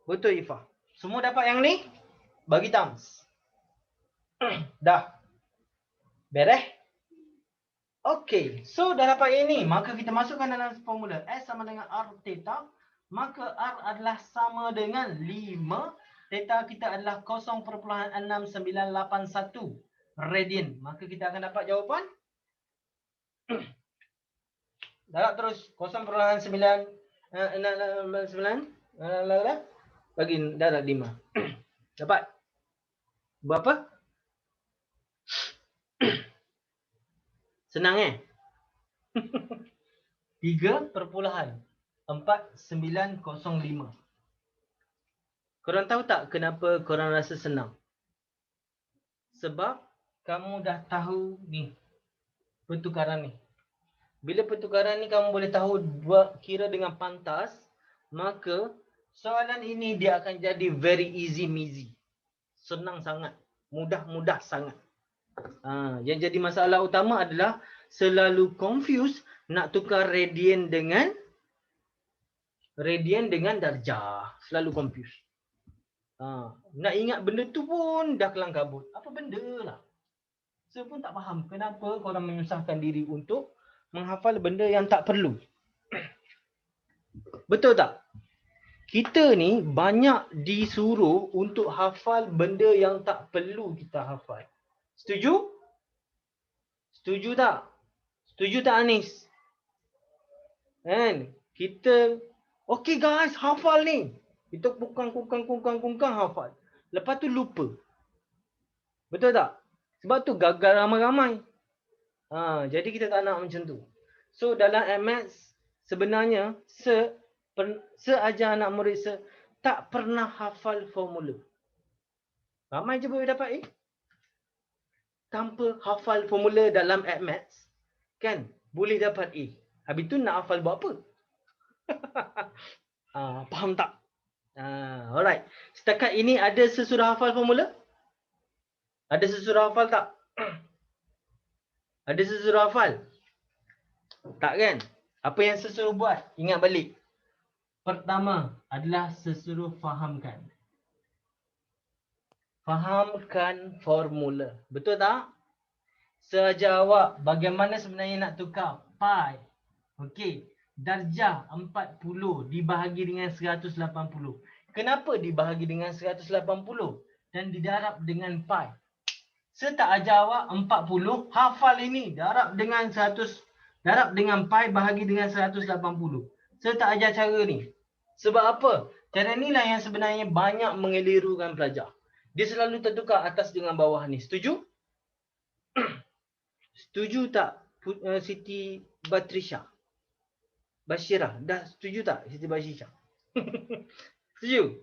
Betul Ifah. Semua dapat yang ni? Bagi thumbs. Dah. Beres? Okey. So dah dapat ini. Maka kita masukkan dalam formula. S sama dengan R theta. Maka R adalah sama dengan 5. Theta kita adalah 0.6981 radian. Maka kita akan dapat jawapan. Darab terus 0.9. Bagi darab 5. Dapat? Berapa? Senang 3.4905. Korang tahu tak kenapa korang rasa senang? Sebab kamu dah tahu ni pertukaran ni. Bila pertukaran ni kamu boleh tahu buat kira dengan pantas, maka soalan ini dia akan jadi very easy measy. Senang sangat, mudah sangat. Yang jadi masalah utama adalah selalu confuse nak tukar radian dengan darjah. Selalu confuse. Nak ingat benda tu pun dah kelang kabut. Apa benda lah. Saya pun tak faham kenapa korang menyusahkan diri untuk menghafal benda yang tak perlu. Betul tak? Kita ni banyak disuruh untuk hafal benda yang tak perlu kita hafal. Setuju? Setuju tak? Setuju tak Anis? Kan? Kita, okay guys, hafal ni. Kita kungkang hafal. Lepas tu lupa. Betul tak? Sebab tu gagal ramai-ramai. Jadi kita tak nak macam tu. So dalam MS sebenarnya seajar anak murid tak pernah hafal formula. Ramai je boleh dapat tanpa hafal formula dalam Maths kan boleh dapat A. Habis tu nak hafal buat apa? Faham tak? Alright. Setakat ini ada sesudah hafal formula? Ada sesudah hafal tak? Ada sesudah hafal? Tak kan? Apa yang sesuruh buat? Ingat balik. Pertama adalah sesuruh fahamkan. Fahamkan formula. Betul tak? Sejawab bagaimana sebenarnya nak tukar pi. Okey. Darjah 40 dibahagi dengan 180. Kenapa dibahagi dengan 180 dan didarab dengan pi? Saya tak ajar awak 40, hafal ini. Darab dengan 100, darab dengan pi bahagi dengan 180. Saya tak ajar cara ni. Sebab apa? Cara inilah yang sebenarnya banyak mengelirukan pelajar. Dia selalu tertukar atas dengan bawah ni. Setuju? Setuju tak Siti Batrisha? Bashirah, dah setuju tak Siti Bashirah? Setuju?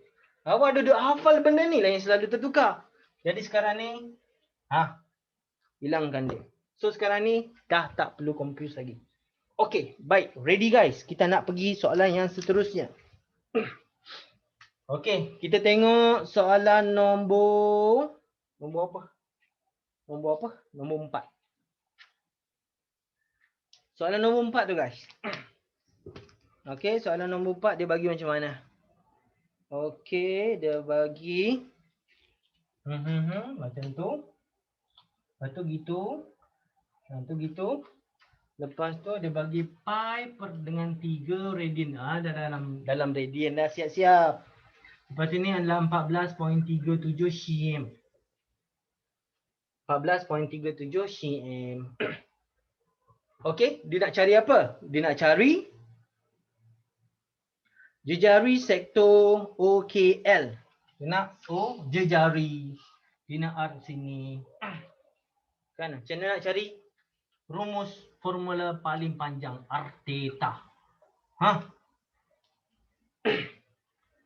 Awak duduk hafal benda ni lah yang selalu tertukar. Jadi sekarang ni, hilangkan dia. So sekarang ni dah tak perlu confuse lagi. Okay, baik. Ready guys? Kita nak pergi soalan yang seterusnya. Okay, kita tengok soalan nombor apa? Nombor 4. Soalan nombor 4 tu guys. Okay, soalan nombor 4 dia bagi macam mana? Okay, dia bagi macam tu. Lepas tu gitu. Lepas tu dia bagi pi per dengan 3 radian. Dalam radian dah siap-siap. Lepas ini adalah 14.37 cm. 14.37 cm. Okey, dia nak cari apa? Dia nak cari jejari sektor OKL. Dia nak jejari. Dia nak R sini. Kan? Macam mana nak cari rumus formula paling panjang R theta?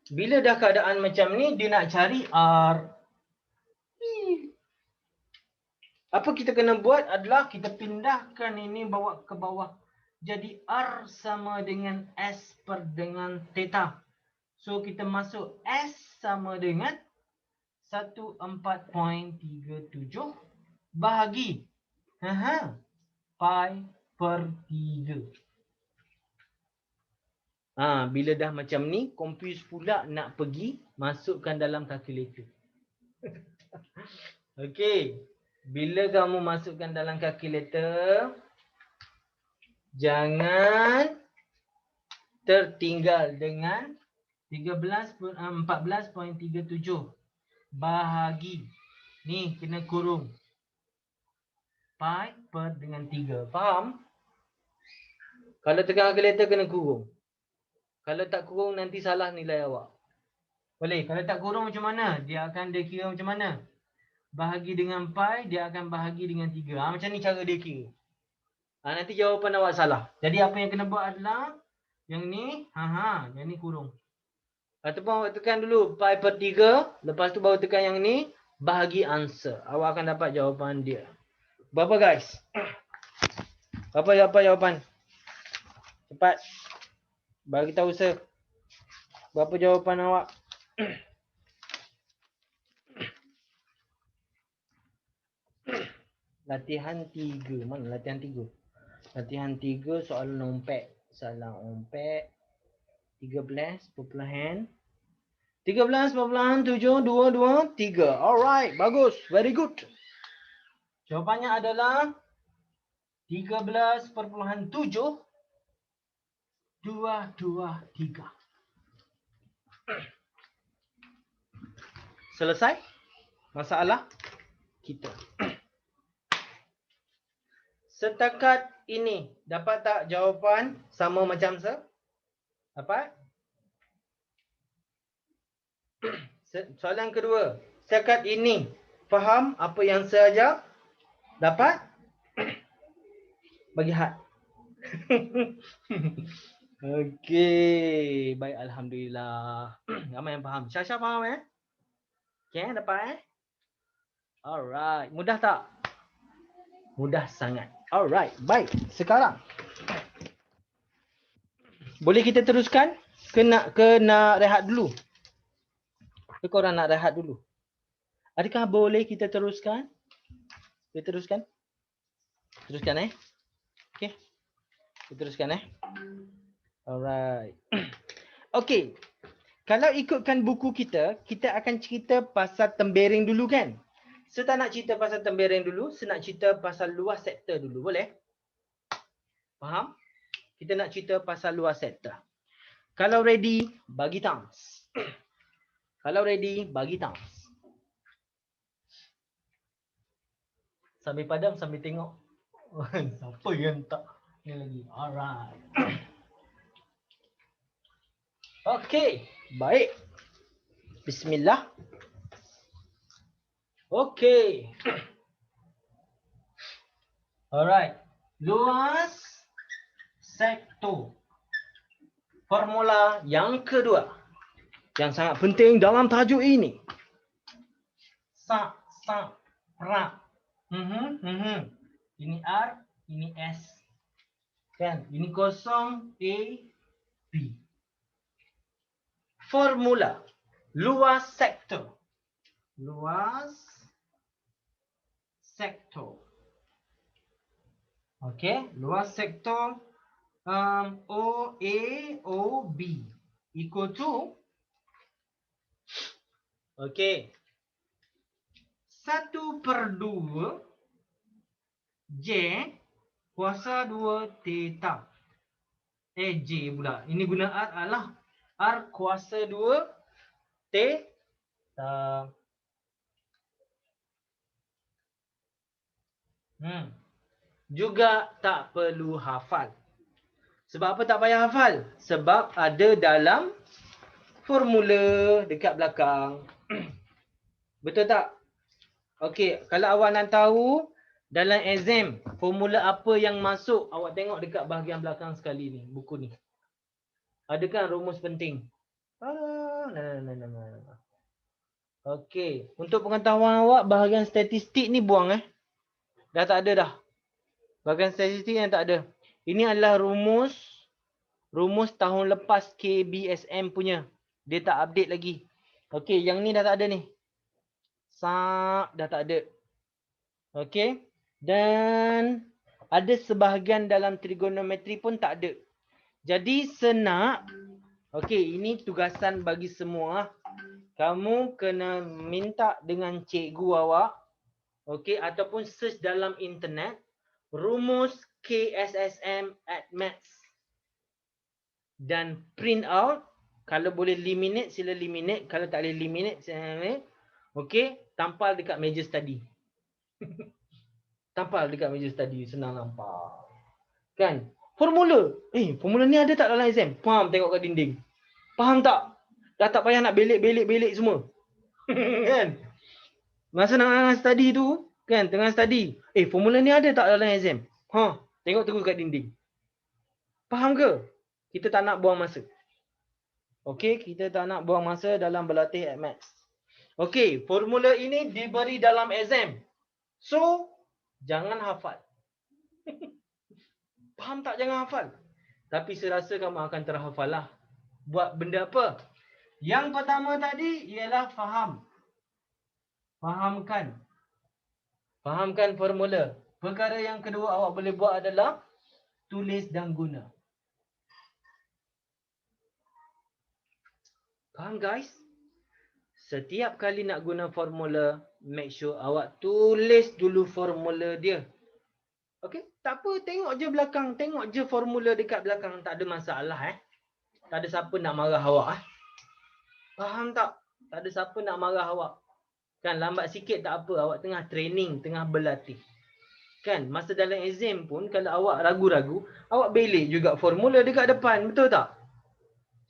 Bila dah keadaan macam ni, dia nak cari R. Apa kita kena buat adalah kita pindahkan ini bawa ke bawah. Jadi R sama dengan S per dengan theta. So kita masuk S sama dengan 14.37 bahagi pi per 3. Bila dah macam ni, confuse pula nak pergi masukkan dalam kalkulator. Okey. Bila kamu masukkan dalam kalkulator, jangan tertinggal dengan 14.37 bahagi. Ni kena kurung. Pi per dengan 3. Faham? Kalau tekan kalkulator kena kurung. Kalau tak kurung nanti salah nilai awak. Boleh? Kalau tak kurung macam mana? Dia kira macam mana? Bahagi dengan pi, dia akan bahagi dengan 3. Macam ni cara dia kira. Nanti jawapan awak salah. Jadi apa yang kena buat adalah yang ni, yang ni kurung. Ataupun awak tekan dulu pi per 3, lepas tu baru tekan yang ni, bahagi answer. Awak akan dapat jawapan dia. Berapa guys? Berapa jawapan? Cepat. Bagi tahu sir. Berapa jawapan awak? Latihan 3. Mana latihan 3? Latihan 3 soalan ompek. Salah ompek. 13.722 3. Alright, bagus. Very good. Jawapannya adalah 13.7 223. Selesai masalah kita. Setakat ini dapat tak jawapan sama macam saya? Dapat? Soalan kedua. Setakat ini faham apa yang saya ajar? Dapat? Bagi had. Okey, baik, alhamdulillah. Ramai yang faham. Syasha faham Okey, dapat Alright, mudah tak? Mudah sangat. Alright, baik. Sekarang boleh kita teruskan? Kena rehat dulu. Ke korang nak rehat dulu? Adakah boleh kita teruskan? Kita teruskan? Teruskan Okey. Kita teruskan Alright. Okey. Kalau ikutkan buku kita, kita akan cerita pasal tembereng dulu kan? Saya tak nak cerita pasal tembereng dulu, saya nak cerita pasal luas sektor dulu, boleh? Faham? Kita nak cerita pasal luas sektor. Kalau ready, bagi thumbs. Kalau ready, bagi thumbs. Sambil padam, sambil tengok. Siapa yang tak ni lagi? Alright. Okey, baik. Bismillah. Okey. Alright. Luas sektor. Formula yang kedua yang sangat penting dalam tajuk ini. Ra. Ini R, ini S. Kan? Ini kosong A, B. Formula luas sektor. Luas sektor. Okey, luas sektor OB equal to okey 1/2 J kuasa 2 theta. J pula. Ini guna R adalah R kuasa 2 theta. Juga tak perlu hafal. Sebab apa tak payah hafal? Sebab ada dalam formula dekat belakang. Betul tak? Okey, kalau awak nak tahu dalam exam formula apa yang masuk, awak tengok dekat bahagian belakang sekali ni, buku ni. Ada kan rumus penting? Okey, untuk pengetahuan awak bahagian statistik ni buang Dah tak ada dah. Bahagian statistik yang tak ada. Ini adalah rumus tahun lepas KBSM punya. Dia tak update lagi. Okey, yang ni dah tak ada ni. Dah tak ada. Okey. Dan ada sebahagian dalam trigonometri pun tak ada. Jadi senak. Okey, ini tugasan bagi semua. Kamu kena minta dengan cikgu awak. Okey, ataupun search dalam internet. Rumus KSSM at Maths. Dan print out. Kalau boleh eliminate, sila eliminate. Kalau tak boleh eliminate, sila eliminate. Okey, tampal dekat meja study. Tampal dekat meja study, senang nampak. Kan? Formula. Formula ni ada tak dalam exam? Faham, tengok kat dinding. Faham tak? Dah tak payah nak belik semua. Kan? Masa nak study tu, kan, tengah study. Formula ni ada tak dalam exam? Tengok terus kat dinding. Faham ke? Kita tak nak buang masa. Okey, kita tak nak buang masa dalam berlatih at Maths. Okey, formula ini diberi dalam exam. So, jangan hafal. Faham tak jangan hafal? Tapi saya rasa kamu akan terhafal lah. Buat benda apa? Yang pertama tadi ialah faham. Fahamkan. Fahamkan formula. Perkara yang kedua awak boleh buat adalah tulis dan guna. Faham guys? Setiap kali nak guna formula, make sure awak tulis dulu formula dia. Okey, tak apa, tengok je belakang, tengok je formula dekat belakang, tak ada masalah Tak ada siapa nak marah awak Faham tak? Tak ada siapa nak marah awak. Kan lambat sikit tak apa, awak tengah training, tengah berlatih. Kan masa dalam exam pun kalau awak ragu-ragu, awak belik juga formula dekat depan, betul tak?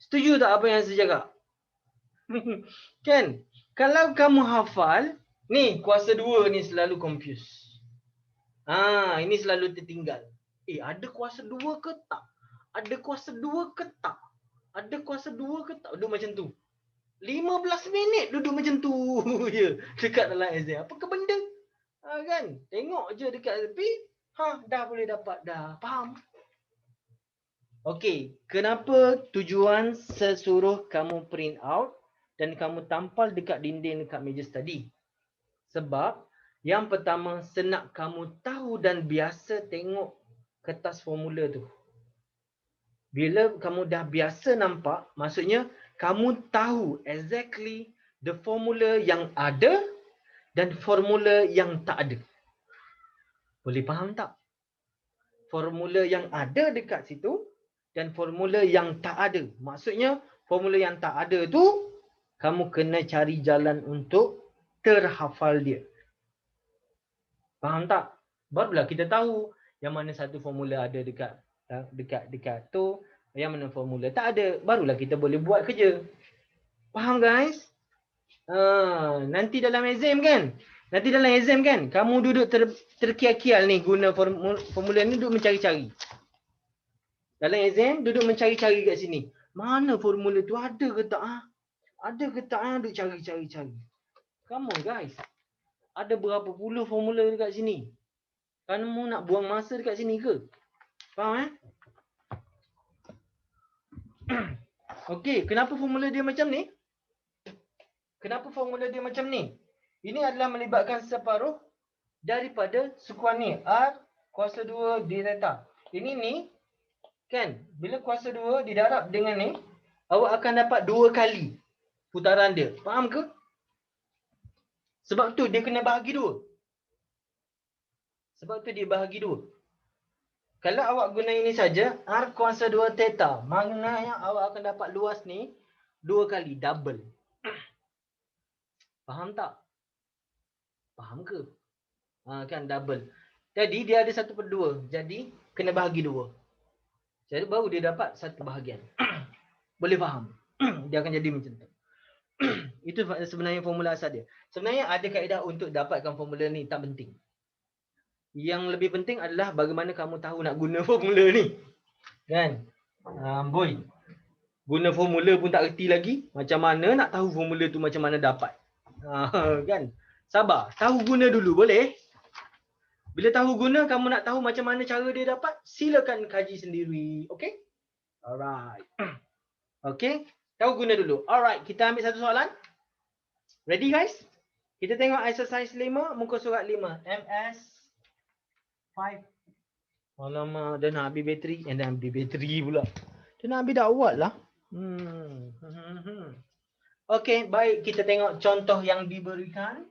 Setuju tak apa yang saya cakap? Kan? Kalau kamu hafal, ni kuasa 2 ni selalu confuse. Ini selalu tertinggal. Ada kuasa 2 ke tak? Ada kuasa 2 ke tak? Ada kuasa 2 ke tak? Duduk macam tu. 15 minit duduk macam tu je dekat dalam exam. Apa ke benda? Kan? Tengok je dekat tepi. Dah boleh dapat dah. Faham? Okey, kenapa tujuan sesuruh kamu print out dan kamu tampal dekat dinding dekat meja study? Sebab yang pertama, senak kamu tahu dan biasa tengok kertas formula tu. Bila kamu dah biasa nampak, maksudnya kamu tahu exactly the formula yang ada dan formula yang tak ada. Boleh faham tak? Formula yang ada dekat situ dan formula yang tak ada. Maksudnya formula yang tak ada tu kamu kena cari jalan untuk terhafal dia. Faham tak? Barulah kita tahu yang mana satu formula ada dekat tu, yang mana formula tak ada. Barulah kita boleh buat kerja. Faham guys? Nanti dalam exam kan? Nanti dalam exam kan, kamu duduk terkial-kial ni guna formula ni, duduk mencari-cari. Dalam exam, duduk mencari-cari kat sini. Mana formula tu, ada ke tak? Ada ke tak? Duduk cari-cari. Come on guys. Ada berapa puluh formula dekat sini. Kamu nak buang masa dekat sini ke? Faham Okey, kenapa formula dia macam ni? Kenapa formula dia macam ni? Ini adalah melibatkan separuh daripada sukuan ni. R kuasa 2 D theta. Ini ni, kan? Bila kuasa 2 didarab dengan ni, awak akan dapat 2 kali putaran dia. Faham ke? Sebab tu dia kena bahagi 2. Sebab tu dia bahagi 2. Kalau awak guna ini saja, R kuasa 2 theta, maknanya awak akan dapat luas ni 2 kali, double. Faham tak? Faham ke? Kan double. Jadi dia ada 1/2. Jadi kena bahagi 2. Jadi baru dia dapat 1 bahagian. Boleh faham? Dia akan jadi macam tu. Itu sebenarnya formula asal dia. Sebenarnya ada kaedah untuk dapatkan formula ni, tak penting. Yang lebih penting adalah bagaimana kamu tahu nak guna formula ni. Kan? Boy. Guna formula pun tak reti lagi. Macam mana nak tahu formula tu macam mana dapat? Kan? Sabar. Tahu guna dulu, boleh? Bila tahu guna, kamu nak tahu macam mana cara dia dapat, silakan kaji sendiri. Okay? Alright. Okay? Tahu guna dulu. Alright, kita ambil satu soalan. Ready guys? Kita tengok exercise 5, muka surat 5. MS 5. Alamak, dah nak habis bateri. Dah habis bateri pula. Dah nak habis dakwat lah. Okay, baik. Kita tengok contoh yang diberikan.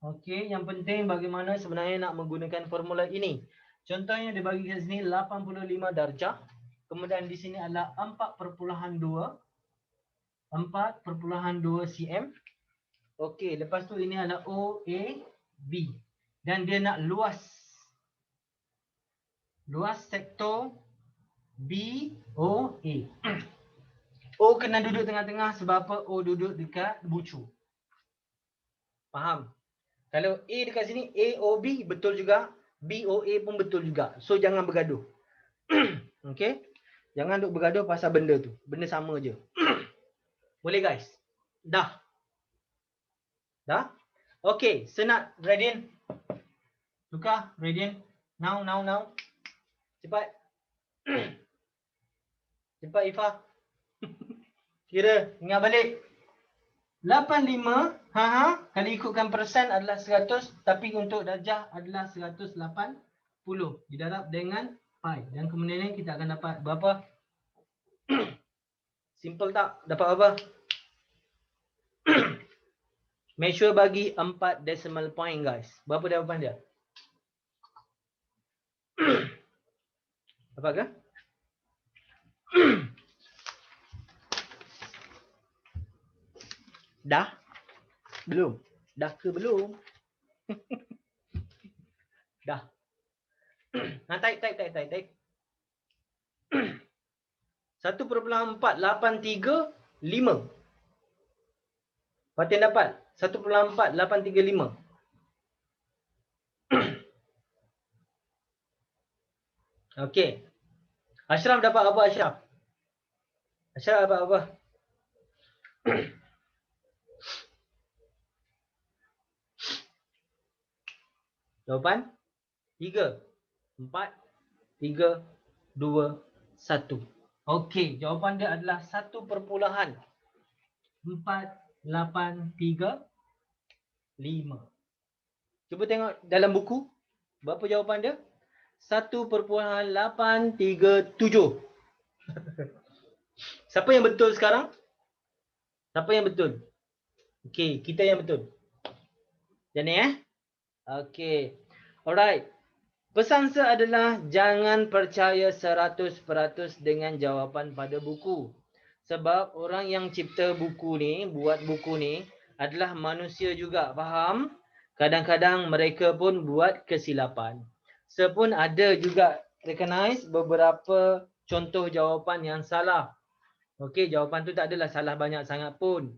Okey, yang penting bagaimana sebenarnya nak menggunakan formula ini. Contohnya dia bagi kat sini 85 darjah. Kemudian di sini adalah 4.2 cm. Okey, lepas tu ini adalah OAB. Dan dia nak luas sektor BOA. O kena duduk tengah-tengah sebab apa? O duduk dekat bucu. Faham? Kalau A dekat sini, AOB betul juga. BOA pun betul juga. So, jangan bergaduh. Okay? Jangan duk bergaduh pasal benda tu. Benda sama je. Boleh guys? Dah? Dah? Okay, senat. Radian. Tukar, Radian. Now. Cepat. Cepat, Ifah. Kira, ingat balik. 85, kalau ikutkan persen adalah 100, tapi untuk darjah adalah 180 didarab dengan pi. Dan kemudian ni kita akan dapat berapa? Simple tak? Dapat apa? Make sure bagi 4 decimal point guys. Berapa jawapan dia? Dapat ke? Dah? Belum? Dah ke belum? Dah. Type. 1.483.5. Fatin dapat 1.4835. Okey. Ashraf dapat apa Ashraf? Ashraf dapat apa? Jawapan 3, 4, 3, 2, 1. Okey, jawapan dia adalah 1.4835. Cuba tengok dalam buku. Berapa jawapan dia? 1.837. Siapa yang betul sekarang? Siapa yang betul? Okey, kita yang betul. Jadi Okey. Alright. Pesan saya adalah jangan percaya 100% dengan jawapan pada buku. Sebab orang yang cipta buku ni, buat buku ni adalah manusia juga, faham? Kadang-kadang mereka pun buat kesilapan. Sepun ada juga recognize beberapa contoh jawapan yang salah. Okey, jawapan tu tak adalah salah banyak sangat pun.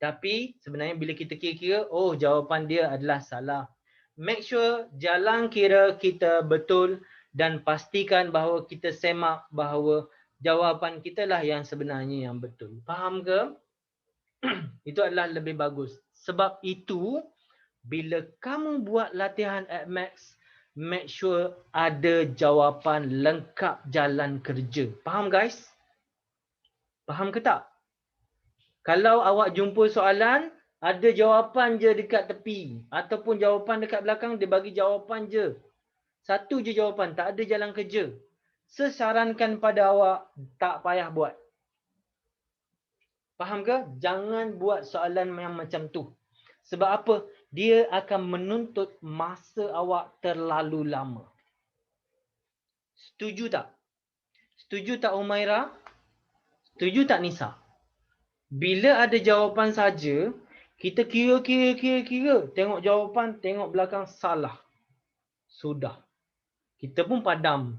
Tapi sebenarnya bila kita kira-kira, oh jawapan dia adalah salah. Make sure jalan kira kita betul dan pastikan bahawa kita semak bahawa jawapan kita lah yang sebenarnya yang betul. Faham ke? Itu adalah lebih bagus. Sebab itu, bila kamu buat latihan at max, make sure ada jawapan lengkap jalan kerja. Faham guys? Faham ke tak? Kalau awak jumpa soalan, ada jawapan je dekat tepi. Ataupun jawapan dekat belakang, dia bagi jawapan je. Satu je jawapan, tak ada jalan kerja. Sesarankan pada awak, tak payah buat. Faham ke? Jangan buat soalan yang macam tu. Sebab apa? Dia akan menuntut masa awak terlalu lama. Setuju tak? Setuju tak Umairah? Setuju tak Nisa? Bila ada jawapan saja, kita kira. Tengok jawapan, tengok belakang, salah. Sudah. Kita pun padam.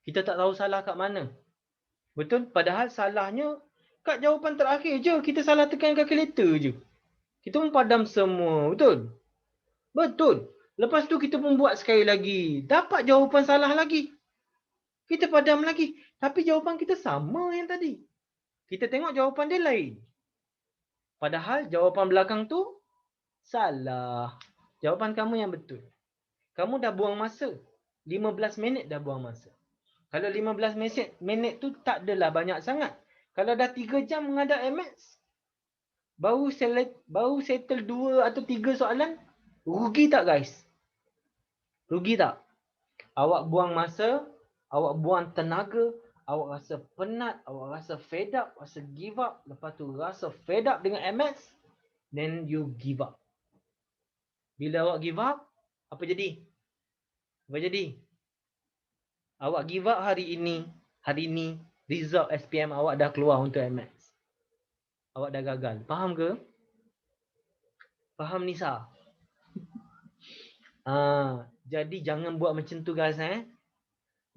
Kita tak tahu salah kat mana. Betul? Padahal salahnya kat jawapan terakhir je. Kita salah tekan kalkulator je. Kita pun padam semua. Betul? Betul. Lepas tu kita pun buat sekali lagi. Dapat jawapan salah lagi. Kita padam lagi. Tapi jawapan kita sama yang tadi. Kita tengok jawapan dia lain. Padahal jawapan belakang tu salah. Jawapan kamu yang betul. Kamu dah buang masa. 15 minit dah buang masa. Kalau 15 minit tu tak adalah banyak sangat. Kalau dah 3 jam menghadap MX, baru settle 2 atau 3 soalan, rugi tak guys? Rugi tak? Awak buang masa, awak buang tenaga, awak rasa penat, awak rasa fed up, rasa give up, lepas tu rasa fed up dengan MX, then you give up. Bila awak give up, apa jadi? Apa jadi? Awak give up hari ini result SPM awak dah keluar untuk MX. Awak dah gagal. Faham ke? Faham Nisa? Jadi jangan buat macam tu guys.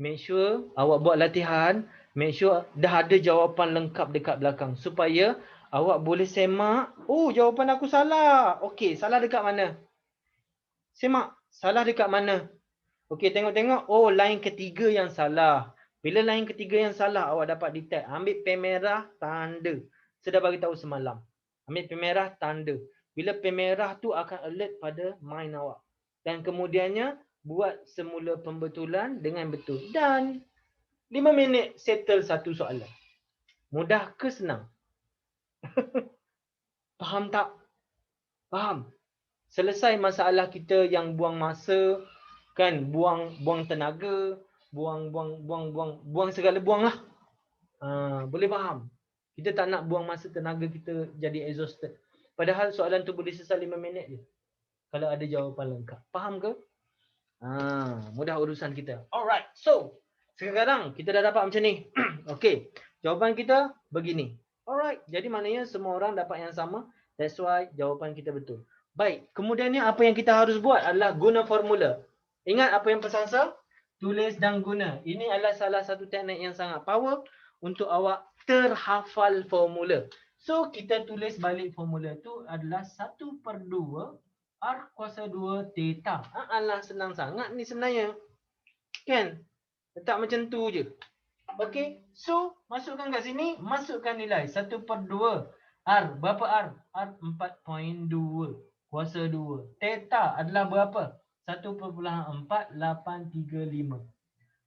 Make sure awak buat latihan. Make sure dah ada jawapan lengkap dekat belakang. Supaya awak boleh semak. Oh, jawapan aku salah. Okey, salah dekat mana? Semak. Salah dekat mana? Okey, tengok-tengok. Oh, line ketiga yang salah. Bila line ketiga yang salah, awak dapat detect. Ambil pen merah, tanda. Saya dah bagi tahu semalam. Ambil pen merah, tanda. Bila pen merah tu akan alert pada mind awak. Dan kemudiannya, buat semula pembetulan dengan betul. Dan 5 minit settle satu soalan. Mudah ke senang? Faham tak? Faham? Selesai masalah kita yang buang masa, kan, buang tenaga, buang segala buang lah. Boleh faham? Kita tak nak buang masa tenaga kita jadi exhausted. Padahal soalan tu boleh selesai 5 minit je. Kalau ada jawapan lengkap. Faham ke? Mudah urusan kita. Alright. So, sekarang kita dah dapat macam ni. Okay. Jawapan kita begini. Alright. Jadi maknanya semua orang dapat yang sama. That's why jawapan kita betul. Baik. Kemudiannya apa yang kita harus buat adalah guna formula. Ingat apa yang pesan saya? Tulis dan guna. Ini adalah salah satu teknik yang sangat power untuk awak terhafal formula. So, kita tulis balik formula tu adalah 1/2 R kuasa 2 theta. Alah, senang sangat ni sebenarnya. Kan? Letak macam tu je. Okey. So, masukkan kat sini. Masukkan nilai. 1/2 R. Berapa R? R 4.2. Kuasa 2. Theta adalah berapa? 1.4835.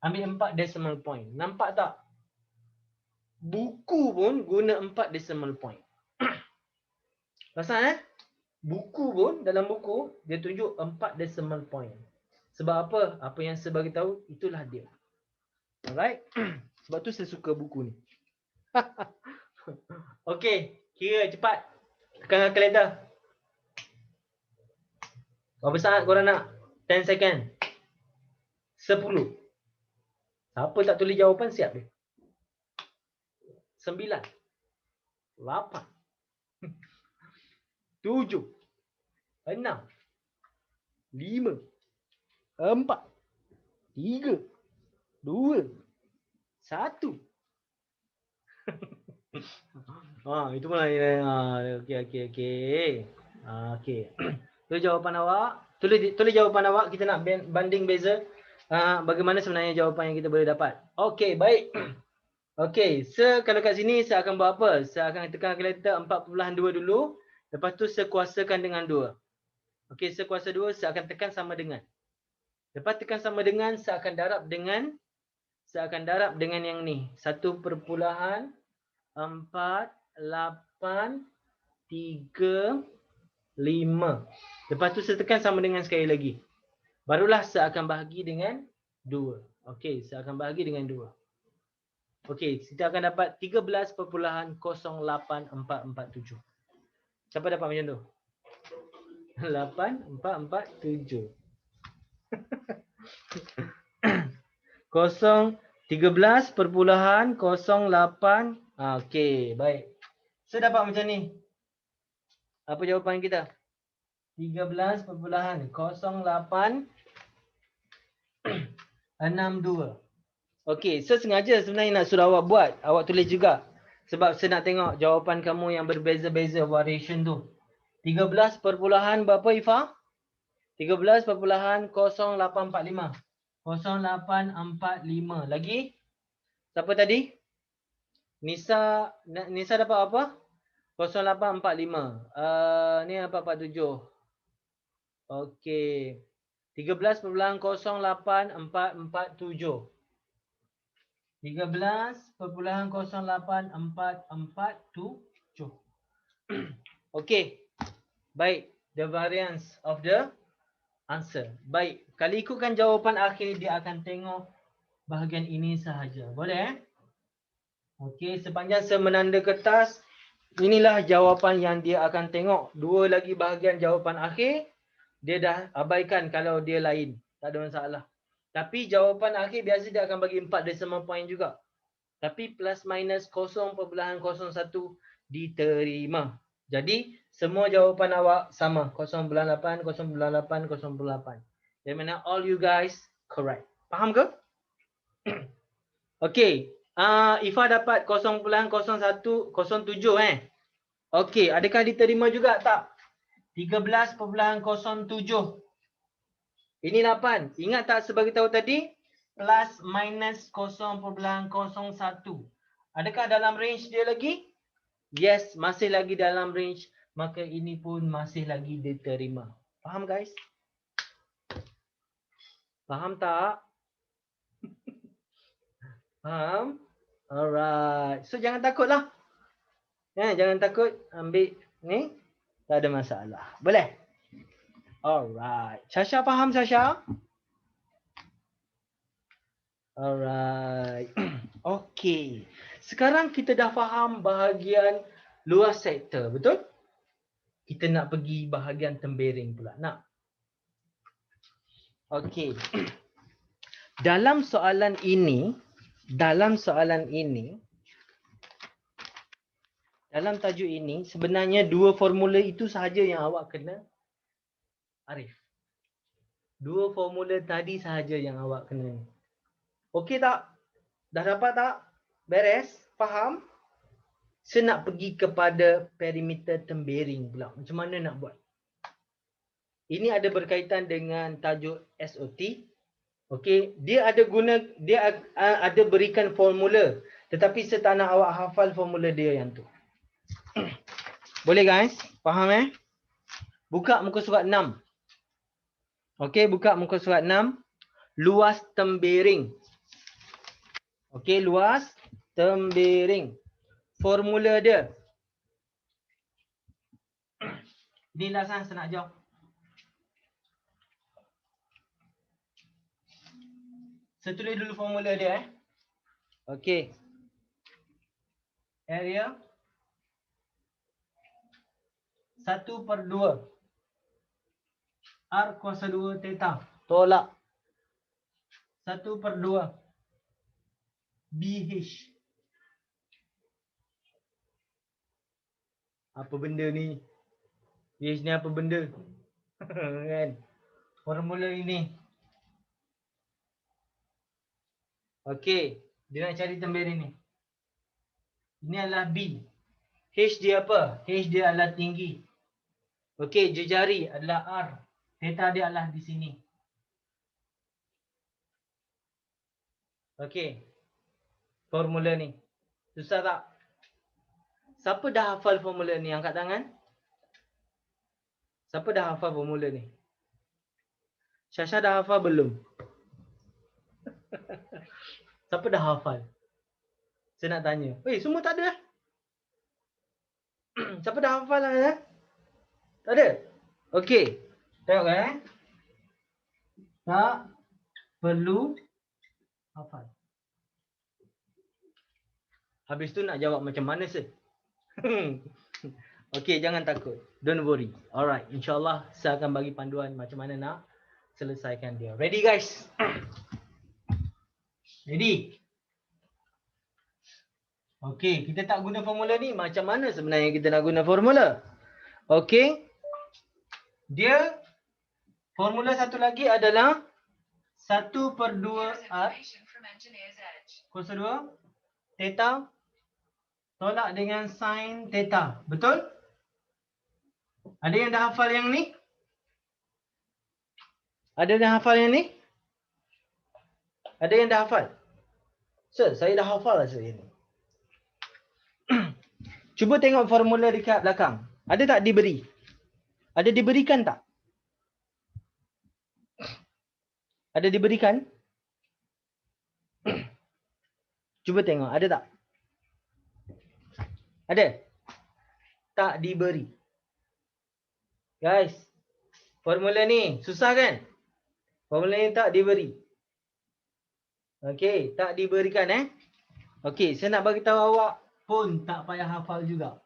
Ambil 4 decimal point. Nampak tak? Buku pun guna 4 decimal point. Pasal buku pun, dalam buku, dia tunjuk 4 decimal point. Sebab apa? Apa yang saya bagi tahu, itulah dia. Alright. Sebab tu saya suka buku ni. Okey, kira cepat. Tekan kalkulator. Berapa saat korang nak? 10 second. 10. Siapa tak tulis jawapan siap dia. 9. 8. 7. 6. 5. 4. 3. 2. 1. Itu pun lain. Okey. Okey. Tulis jawapan awak. Tulis jawapan awak. Kita nak banding beza. Bagaimana sebenarnya jawapan yang kita boleh dapat. Okey, baik. Okey, kalau kat sini saya akan buat apa? Saya akan tekan kalkulator 4.2 dulu. Lepas tu saya kuasakan dengan 2. Okey, saya kuasa 2, saya akan tekan sama dengan. Lepas tekan sama dengan, saya akan darab dengan yang ni. 1.483. Lepas tu saya tekan sama dengan sekali lagi. Barulah saya akan bahagi dengan 2. Okey, saya akan bahagi dengan 2. Okey, kita akan dapat 13.08447. Siapa dapat macam tu? 8447. 13.08. Okey, baik. Saya dapat macam ni. Apa jawapan kita? 13.0862. Okey, saya sengaja sebenarnya nak suruh awak buat. Awak tulis juga. Sebab saya nak tengok jawapan kamu yang berbeza-beza variation tu. 13 berapa Ifa? 13.0845. 0845. Lagi? Siapa tadi? Nisa dapat apa? 0845. Ni 447. Okey. 13.08447. 13.08447. Okey. Baik. The variance of the answer. Baik. Kalau ikutkan jawapan akhir, dia akan tengok bahagian ini sahaja. Boleh? Okey. Sepanjang saya menanda kertas, inilah jawapan yang dia akan tengok. 2 lagi bahagian jawapan akhir, dia dah abaikan kalau dia lain. Tak ada masalah. Tapi jawapan akhir biasa dia akan bagi 4 decimal point juga. Tapi plus minus 0.01 diterima. Jadi semua jawapan awak sama. 0.98, 0.98, 0.8. Dari mana all you guys correct. Faham ke? Okey. Ifa dapat 0.0107 Okey, adakah diterima juga tak? 13.07. Ini 8. Ingat tak sebagai tahu tadi? Plus minus 0.01. Adakah dalam range dia lagi? Yes, masih lagi dalam range. Maka ini pun masih lagi diterima. Faham guys? Faham tak? Faham? Alright. So jangan takutlah. Jangan takut. Ambil ni. Tak ada masalah. Boleh? Alright. Sasha faham Sasha? Alright. Okey. Sekarang kita dah faham bahagian luas sektor, betul? Kita nak pergi bahagian tempering pula. Nak? Okey. Dalam soalan ini, dalam tajuk ini, sebenarnya 2 formula itu sahaja yang awak kena arif. 2 formula tadi sahaja yang awak kena. Okey tak? Dah dapat tak? Beres? Faham? Saya nak pergi kepada perimeter tempering pula. Macam mana nak buat? Ini ada berkaitan dengan tajuk SOT. Okey, dia ada berikan formula. Tetapi saya tak nak awak hafal formula dia yang tu. Boleh guys? Faham Buka muka surat 6. Okey, buka muka surat 6. Luas tempering. Okey, luas tempering. Formula dia. Inilah saya nak jawab. Saya tulis dulu formula dia Okey. Area 1/2 R kuasa 2 theta. Tolak 1/2 BH. Apa benda ni? BH ni apa benda? Kan? Formula ini. Okey, dia nak cari tembera ni. Ini adalah B. H dia apa? H dia adalah tinggi. Okey, jejari adalah R. Theta dia adalah di sini. Okey. Formula ni. Susah tak? Siapa dah hafal formula ni? Angkat tangan. Siapa dah hafal formula ni? Syasha dah hafal belum? Siapa dah hafal? Saya nak tanya. Semua tak ada. Siapa dah hafal lah? Tak ada? Okey. Tengok tak perlu hafal. Habis tu nak jawab macam mana sih? Okey, jangan takut. Don't worry. Alright, insyaAllah saya akan bagi panduan macam mana nak selesaikan dia. Ready guys? Ready? Okey, kita tak guna formula ni. Macam mana sebenarnya kita nak guna formula? Okey. Dia, formula satu lagi adalah 1/2 R kuasa 2 theta tolak dengan sin theta. Betul? Ada yang dah hafal yang ni? Ada yang hafal yang ni? Ada yang dah hafal? Sir, saya dah hafal lah sir ini. Cuba tengok formula dekat belakang. Ada tak diberi? Ada diberikan tak? Ada diberikan? Cuba tengok, ada tak? Ada? Tak diberi. Guys, formula ni susah kan? Formula ni tak diberi. Okey, tak diberikan Okey, saya nak bagi tahu awak pun tak payah hafal juga.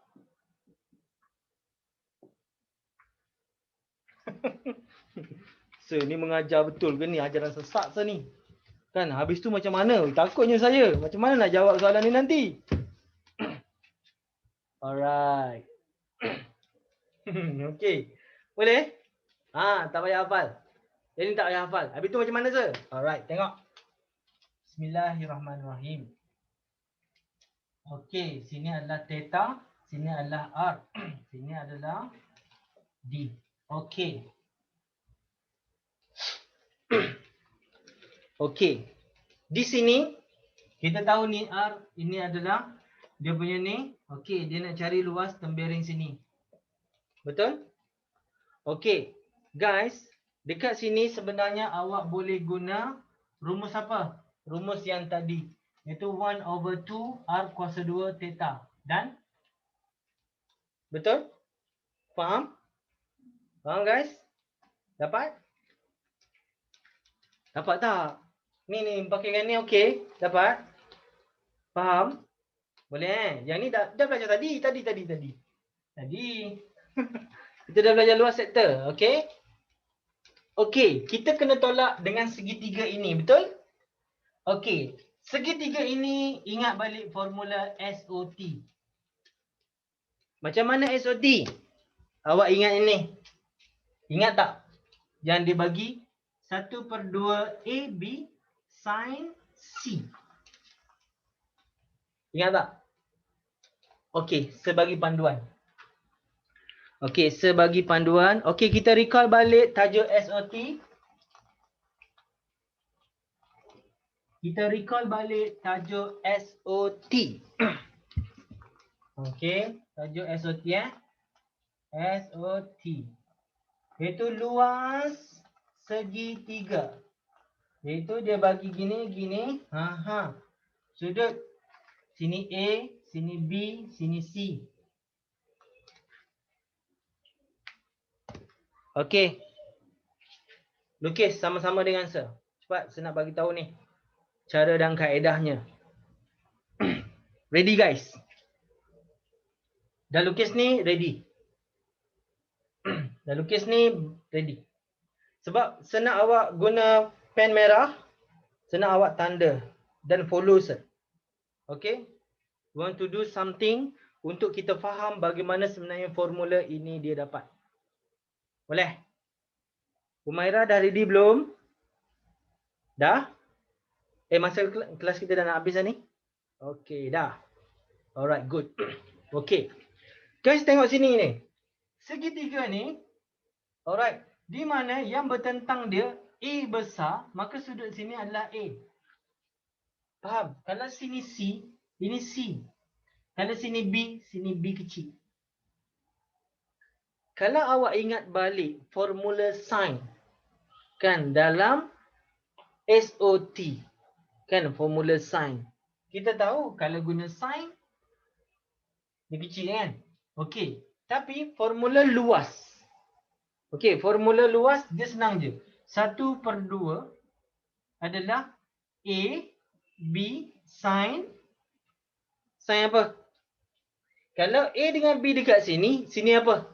Ni mengajar betul ke ni? Ajaran sesat sir ni. Kan, habis tu macam mana? Takutnya saya. Macam mana nak jawab soalan ni nanti? Alright. Okey. Boleh? Tak payah hafal. Jadi tak payah hafal. Habis tu macam mana sir? Alright, tengok. Bismillahirrahmanirrahim. Okey, sini adalah theta, sini adalah R, sini adalah D. Okey. Okey. Di sini kita tahu ni R, ini adalah dia punya ni. Okey, dia nak cari luas tempering sini. Betul? Okey. Guys, dekat sini sebenarnya awak boleh guna rumus apa? Rumus yang tadi. Iaitu 1/2 R kuasa 2 theta. Dan? Betul? Faham? Faham guys? Dapat? Dapat tak? Ni pakaikan ni okey? Dapat? Faham? Boleh Yang ni dah belajar tadi. Tadi. Kita dah belajar luas sektor. Okey? Okey, kita kena tolak dengan segitiga ini, betul? Okey, segitiga ini ingat balik formula SOT. Macam mana SOT? Awak ingat ini? Ingat tak? Yang dibagi 1/2 AB sin C. Ingat tak? Okey, sebagai panduan. Okey, sebagai panduan. Okey, kita recall balik tajuk SOT. Kita recall balik tajuk SOT. Okey, tajuk SOT SOT. Iaitu luas segitiga. Iaitu dia bagi gini. Sudut sini A, sini B, sini C. Okey. Lukis sama-sama dengan saya. Cepat saya nak bagi tahu ni cara dan kaedahnya. Ready guys? Dah lukis ni ready. Dah lukis ni ready. Sebab senang awak guna pen merah, senang awak tanda dan follow set. Okay? We want to do something untuk kita faham bagaimana sebenarnya formula ini dia dapat. Boleh? Humaira dah ready belum? Dah? Masa kelas kita dah nak habis dah ni? Okay, dah. Alright, good. Okay. Guys, tengok sini ni. Segitiga ni, alright, di mana yang bertentang dia A besar, maka sudut sini adalah A. Faham? Kalau sini C, ini C. Kalau sini B kecil. Kalau awak ingat balik formula sin kan dalam SOT, kan formula sin. Kita tahu kalau guna sin dia kecil kan? Okey, tapi formula luas. Okey, formula luas dia senang je. 1/2 adalah A, B, sin apa? Kalau A dengan B dekat sini, sini apa?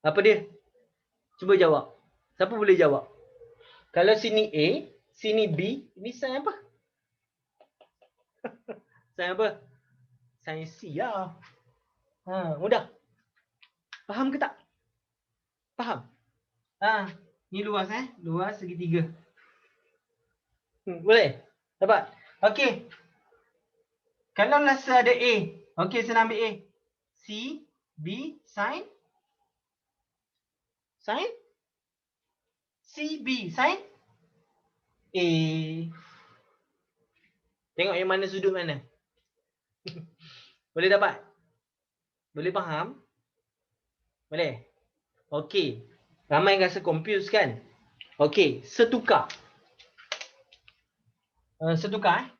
Apa dia? Cuba jawab. Siapa boleh jawab? Kalau sini A, sini B, ini sin apa? Sin apa? Sin C lah. Mudah. Faham ke tak? Faham? Ni luas luas segitiga. Boleh? Dapat? Okey. Kalau rasa ada A, okey saya nak ambil A. C, B, sin. Sin? C, B, sin. A. Tengok yang mana sudut mana. Boleh dapat? Boleh faham? Boleh? Okey. Ramai yang rasa confused kan? Okey, setukar. Setukar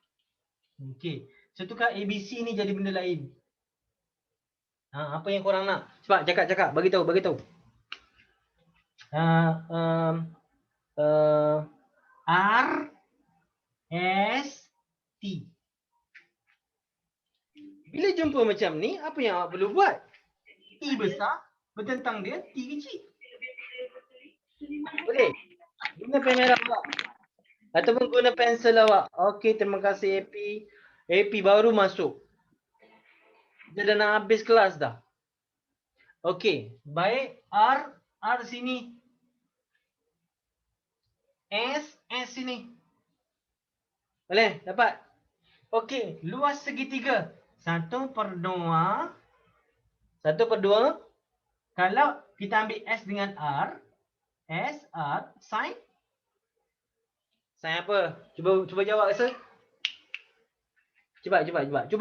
Okey. Setukar ABC ni jadi benda lain. Apa yang korang nak? Cepat cakap, bagi tahu. R S T. Bila jumpa macam ni, apa yang awak perlu buat? T besar bertentang dia T kecil. Boleh? Guna pen merah awak. Ataupun guna pensel awak. Okey, terima kasih AP. AP baru masuk. Dia dah nak habis kelas dah. Okey, baik. R sini. S sini. Boleh? Dapat? Okey, luas segitiga. 1/2. 1/2. Kalau kita ambil S dengan R, sin. Sin apa? Cuba jawab rasa. Cuba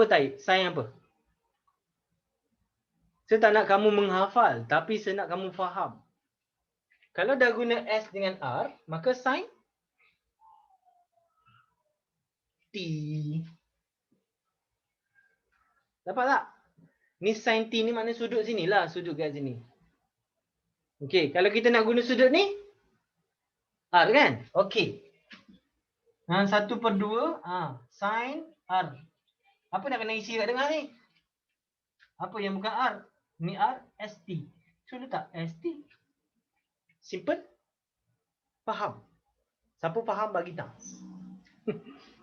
type. Sin apa? Saya tak nak kamu menghafal, tapi saya nak kamu faham. Kalau dah guna S dengan R, maka sin T. Dapat tak? Ni sin T ni maknanya sudut sini lah. Sudut kat sini. Okey, kalau kita nak guna sudut ni, R kan? Okey. 1/2 sin R. Apa nak kena isi kat tengah ni? Apa yang bukan R? Ni R, ST. So letak ST. Simple. Faham? Siapa faham bagi thumbs?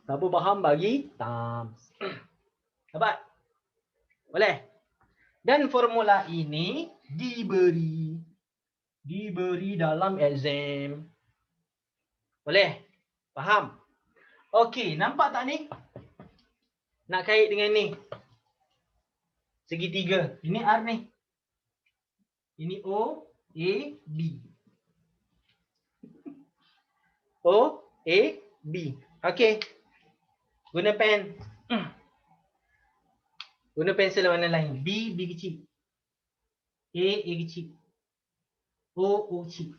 Siapa faham bagi thumbs? Dapat? Boleh? Dan formula ini diberi dalam exam. Boleh? Faham? Okey, nampak tak ni? Nak kait dengan ni. Segitiga. Ini R ni. Ini O, A, B. O, A, B. Okey. Guna pen. Guna pensel warna lain. B kecil. A kecil. O kecil.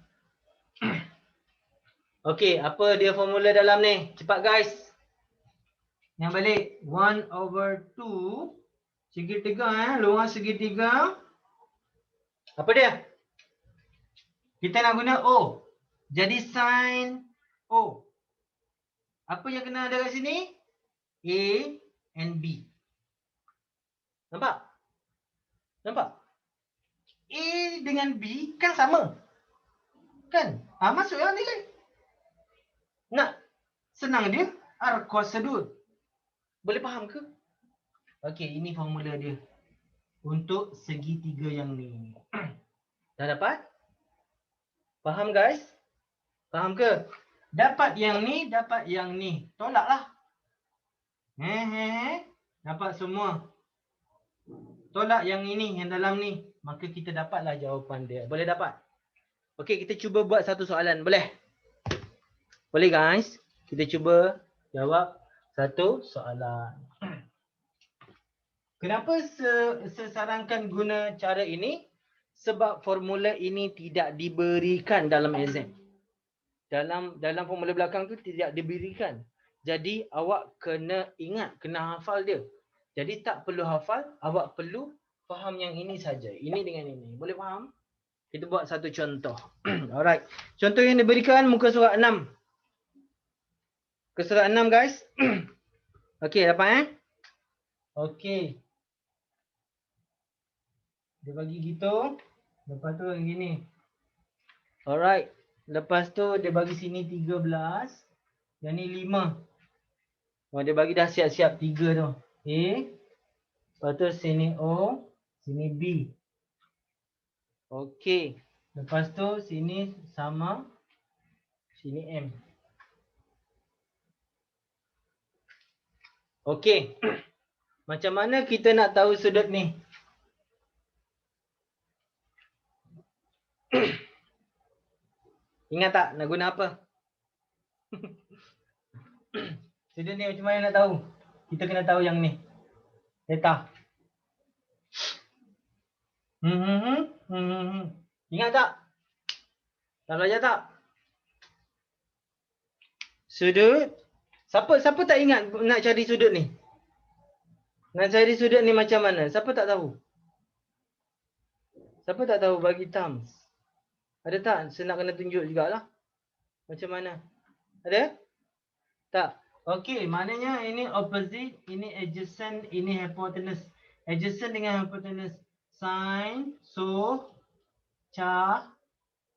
Okey, apa dia formula dalam ni? Cepat guys. Yang balik. 1/2 segitiga luas segitiga. Apa dia? Kita nak guna O. Jadi sin O. Apa yang kena ada kat sini? A, and B. Nampak? Nampak? A dengan B kan sama. Kan? Masuk yang nilai. Nak senang dia, R kuasa 2. Boleh faham ke? Okey, ini formula dia. Untuk segitiga yang ni. Dah dapat? Faham guys? Faham ke? Dapat yang ni, dapat yang ni. Tolaklah. Dapat semua. Tolak yang ini, yang dalam ni. Maka kita dapatlah jawapan dia. Boleh dapat? Okey, kita cuba buat satu soalan. Boleh? Boleh guys? Kita cuba jawab satu soalan. Kenapa sesarankan guna cara ini? Sebab formula ini tidak diberikan dalam exam. Dalam formula belakang tu tidak diberikan. Jadi awak kena ingat, kena hafal dia. Jadi tak perlu hafal, awak perlu faham yang ini saja. Ini dengan ini. Boleh faham? Kita buat satu contoh. Alright. Contoh yang diberikan muka surat 6. Muka surat 6 guys. Okey, dapat Okey. Dia bagi gitu. Lepas tu yang gini. Alright. Lepas tu dia bagi sini 13. Yang ni 5. Oh, dia bagi dah siap-siap 3 tu. A. Lepas tu sini O. Sini B. Okey. Lepas tu sini sama. Sini M. Okey. Macam mana kita nak tahu sudut ni? Ingat tak nak guna apa? Sudut ni macam mana nak tahu? Kita kena tahu yang ni. Theta. Ingat tak? Dah belajar tak? Sudut. Siapa tak ingat nak cari sudut ni? Nak cari sudut ni macam mana? Siapa tak tahu? Siapa tak tahu bagi thumbs? Ada tak? Saya nak kena tunjuk jugalah. Macam mana? Ada? Tak? Okey, maknanya ini opposite, ini adjacent, ini hypotenuse. Adjacent dengan hypotenuse. Sin, so, cha,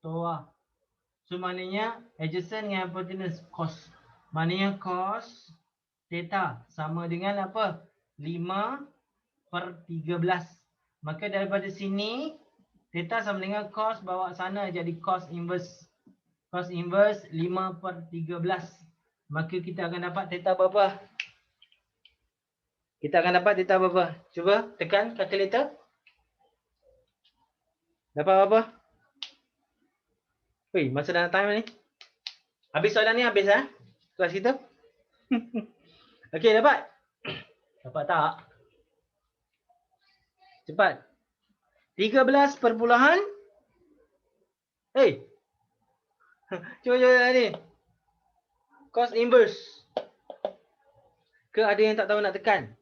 toa. So maknanya adjacent dengan hypotenuse cos. Maknanya cos theta sama dengan apa? 5/13. Maka daripada sini theta sama dengan cos bawa sana jadi cos inverse. Cos inverse 5/13. Maka kita akan dapat theta berapa? Kita akan dapat theta berapa? Cuba tekan calculator. Dapat berapa? Weh, masa dah time ni. Habis soalan ni habis kelas kita. Okey, dapat? Dapat tak? Cepat. 13 perpuluhan. Cuba ni. Cos inverse. Ke ada yang tak tahu nak tekan?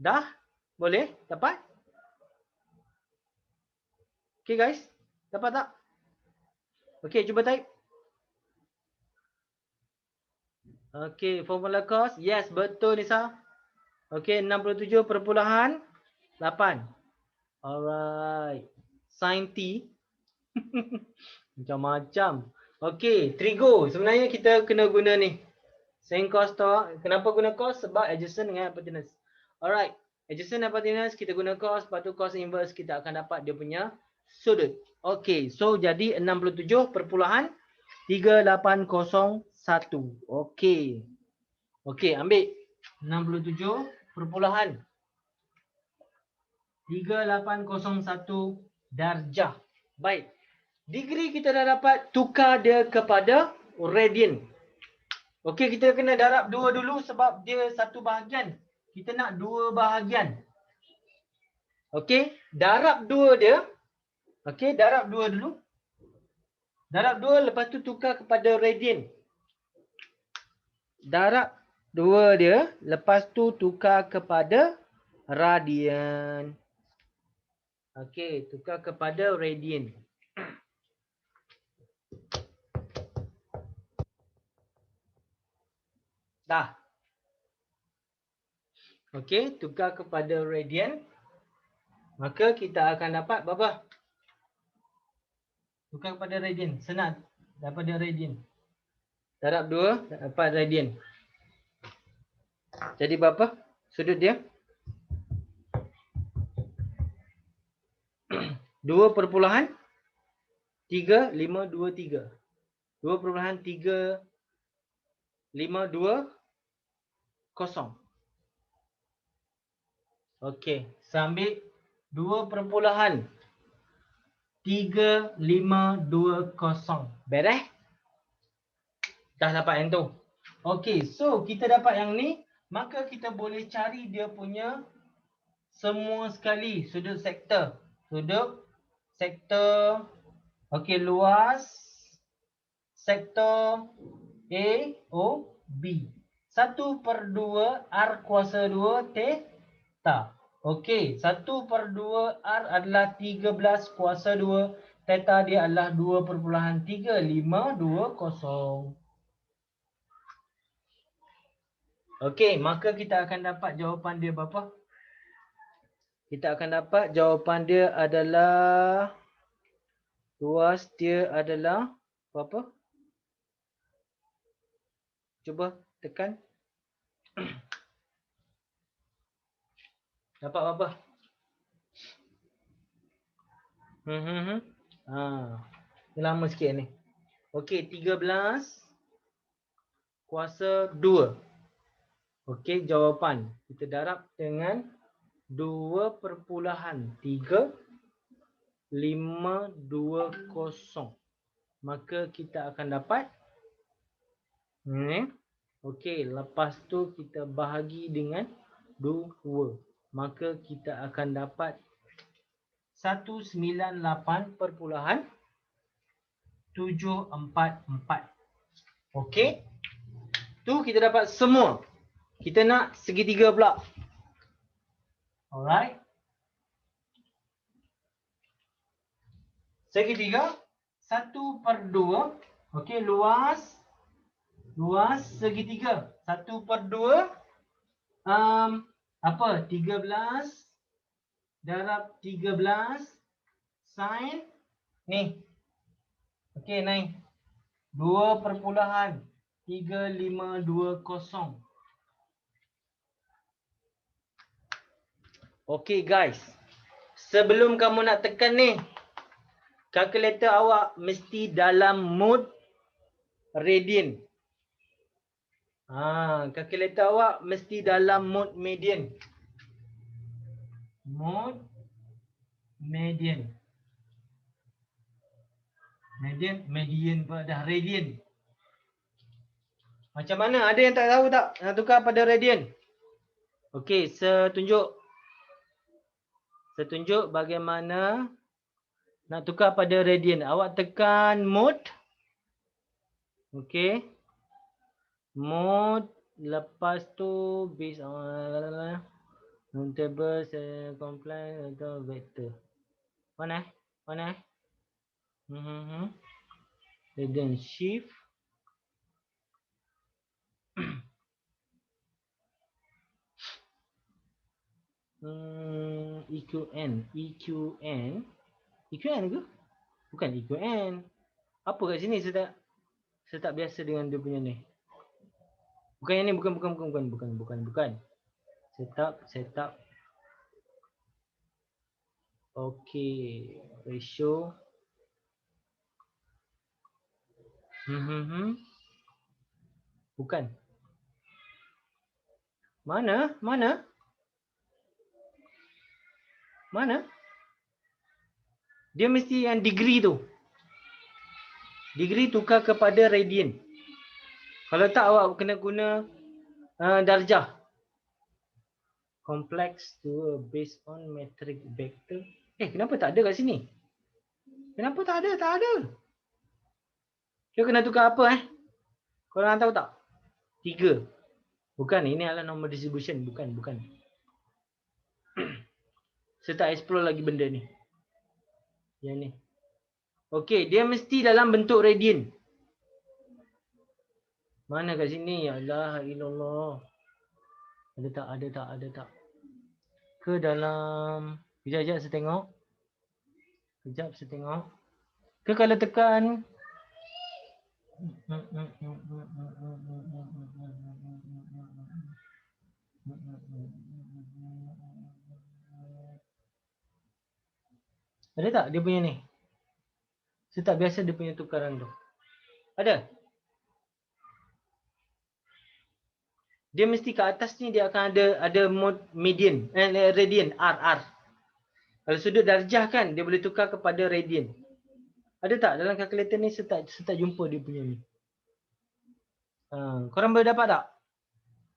Dah? Boleh? Dapat? Okay guys. Dapat tak? Okay, cuba type. Okay, formula cos. Yes, betul Nisa. Okay, 67.8. Alright. Sin T. Macam-macam. Okay, trigo. Sebenarnya kita kena guna ni. Sin cos toa. Kenapa guna cos? Sebab adjacent dengan hypotenuse. Alright. Adjacent hypotenuse kita guna cos. Lepas tu cos inverse kita akan dapat dia punya sudut. Okay, so jadi 67.3801. Okay. Okay, ambil 67.3801 darjah. Baik. Degree kita dah dapat, tukar dia kepada radian. Okey, kita kena darab 2 dulu sebab dia satu bahagian. Kita nak 2 bahagian. Okey, darab 2 dia. Okey, darab 2 dulu. Darab 2 lepas tu tukar kepada radian. Darab 2 dia, lepas tu tukar kepada radian. Okey, tukar kepada radian. Dah. Okey, tukar kepada radian. Maka kita akan dapat berapa? Tukar kepada radian. Senang daripada radian. Darab 2 dapat radian. Jadi berapa sudut dia? 2.3523. 2.3520. Okey, saya ambil 2.3520. Beres? Dah dapat yang tu. Okey, so kita dapat yang ni, maka kita boleh cari dia punya semua sekali sudut sektor. Sudut sektor, okey, luas sektor A, O, B. 1/2 R kuasa 2 theta. Okey, 1/2 R adalah 13 kuasa 2. Theta dia adalah 2.3520. Okey, maka kita akan dapat jawapan dia berapa? Kita akan dapat jawapan dia adalah luas dia adalah berapa? Cuba tekan. Dapat berapa? Ni lama sikit ni. Okey, 13 kuasa 2. Okey, jawapan kita darab dengan 2.3520. Maka kita akan dapat ni. Okey, lepas tu kita bahagi dengan 2. Maka kita akan dapat 198.744. Okey. Tu kita dapat semua. Kita nak segitiga pula. Alright. Segitiga 1/2. Okey, luas segitiga 1/2 apa? 13 darab 13 sin ni. Okey, naik 2.3520. Okey guys, sebelum kamu nak tekan ni, kalkulator awak mesti dalam mode radian. Kalkulator awak mesti dalam mode median. Mode median. Median pula dah radian. Macam mana? Ada yang tak tahu tak? Nak tukar pada radian? Okey, setunjuk bagaimana nak tukar pada radian. Awak tekan mode. Okey. Mode, lepas tu based on non-table, complex atau vector. Mana? Radian shift. EQN ke? Bukan EQN. Apa kat sini saya tak biasa dengan dia punya ni. Bukan yang ni, bukan. Setup. Okey, ratio. Bukan. Mana? Dia mesti yang degree tu. Degree tukar kepada radian. Kalau tak awak kena guna darjah. Complex to based on metric vector. Kenapa tak ada kat sini? Kenapa tak ada? Tak ada. Kita kena tukar apa Korang tahu tak? 3. Bukan, ini adalah normal distribution. Bukan. Saya tak explore lagi benda ni. Yang ni. Okey, dia mesti dalam bentuk radian. Mana kat sini? Ya Allah, ilallah. Ada tak? Ke dalam... Sekejap saya tengok. Ke kalau tekan... Ada tak dia punya ni? Saya tak biasa dia punya tukaran tu. Ada? Dia mesti ke atas ni dia akan ada mode median, radian, R. Kalau sudut darjah kan dia boleh tukar kepada radian. Ada tak dalam kalkulator ni saya tak jumpa dia punya ni. Korang boleh dapat tak?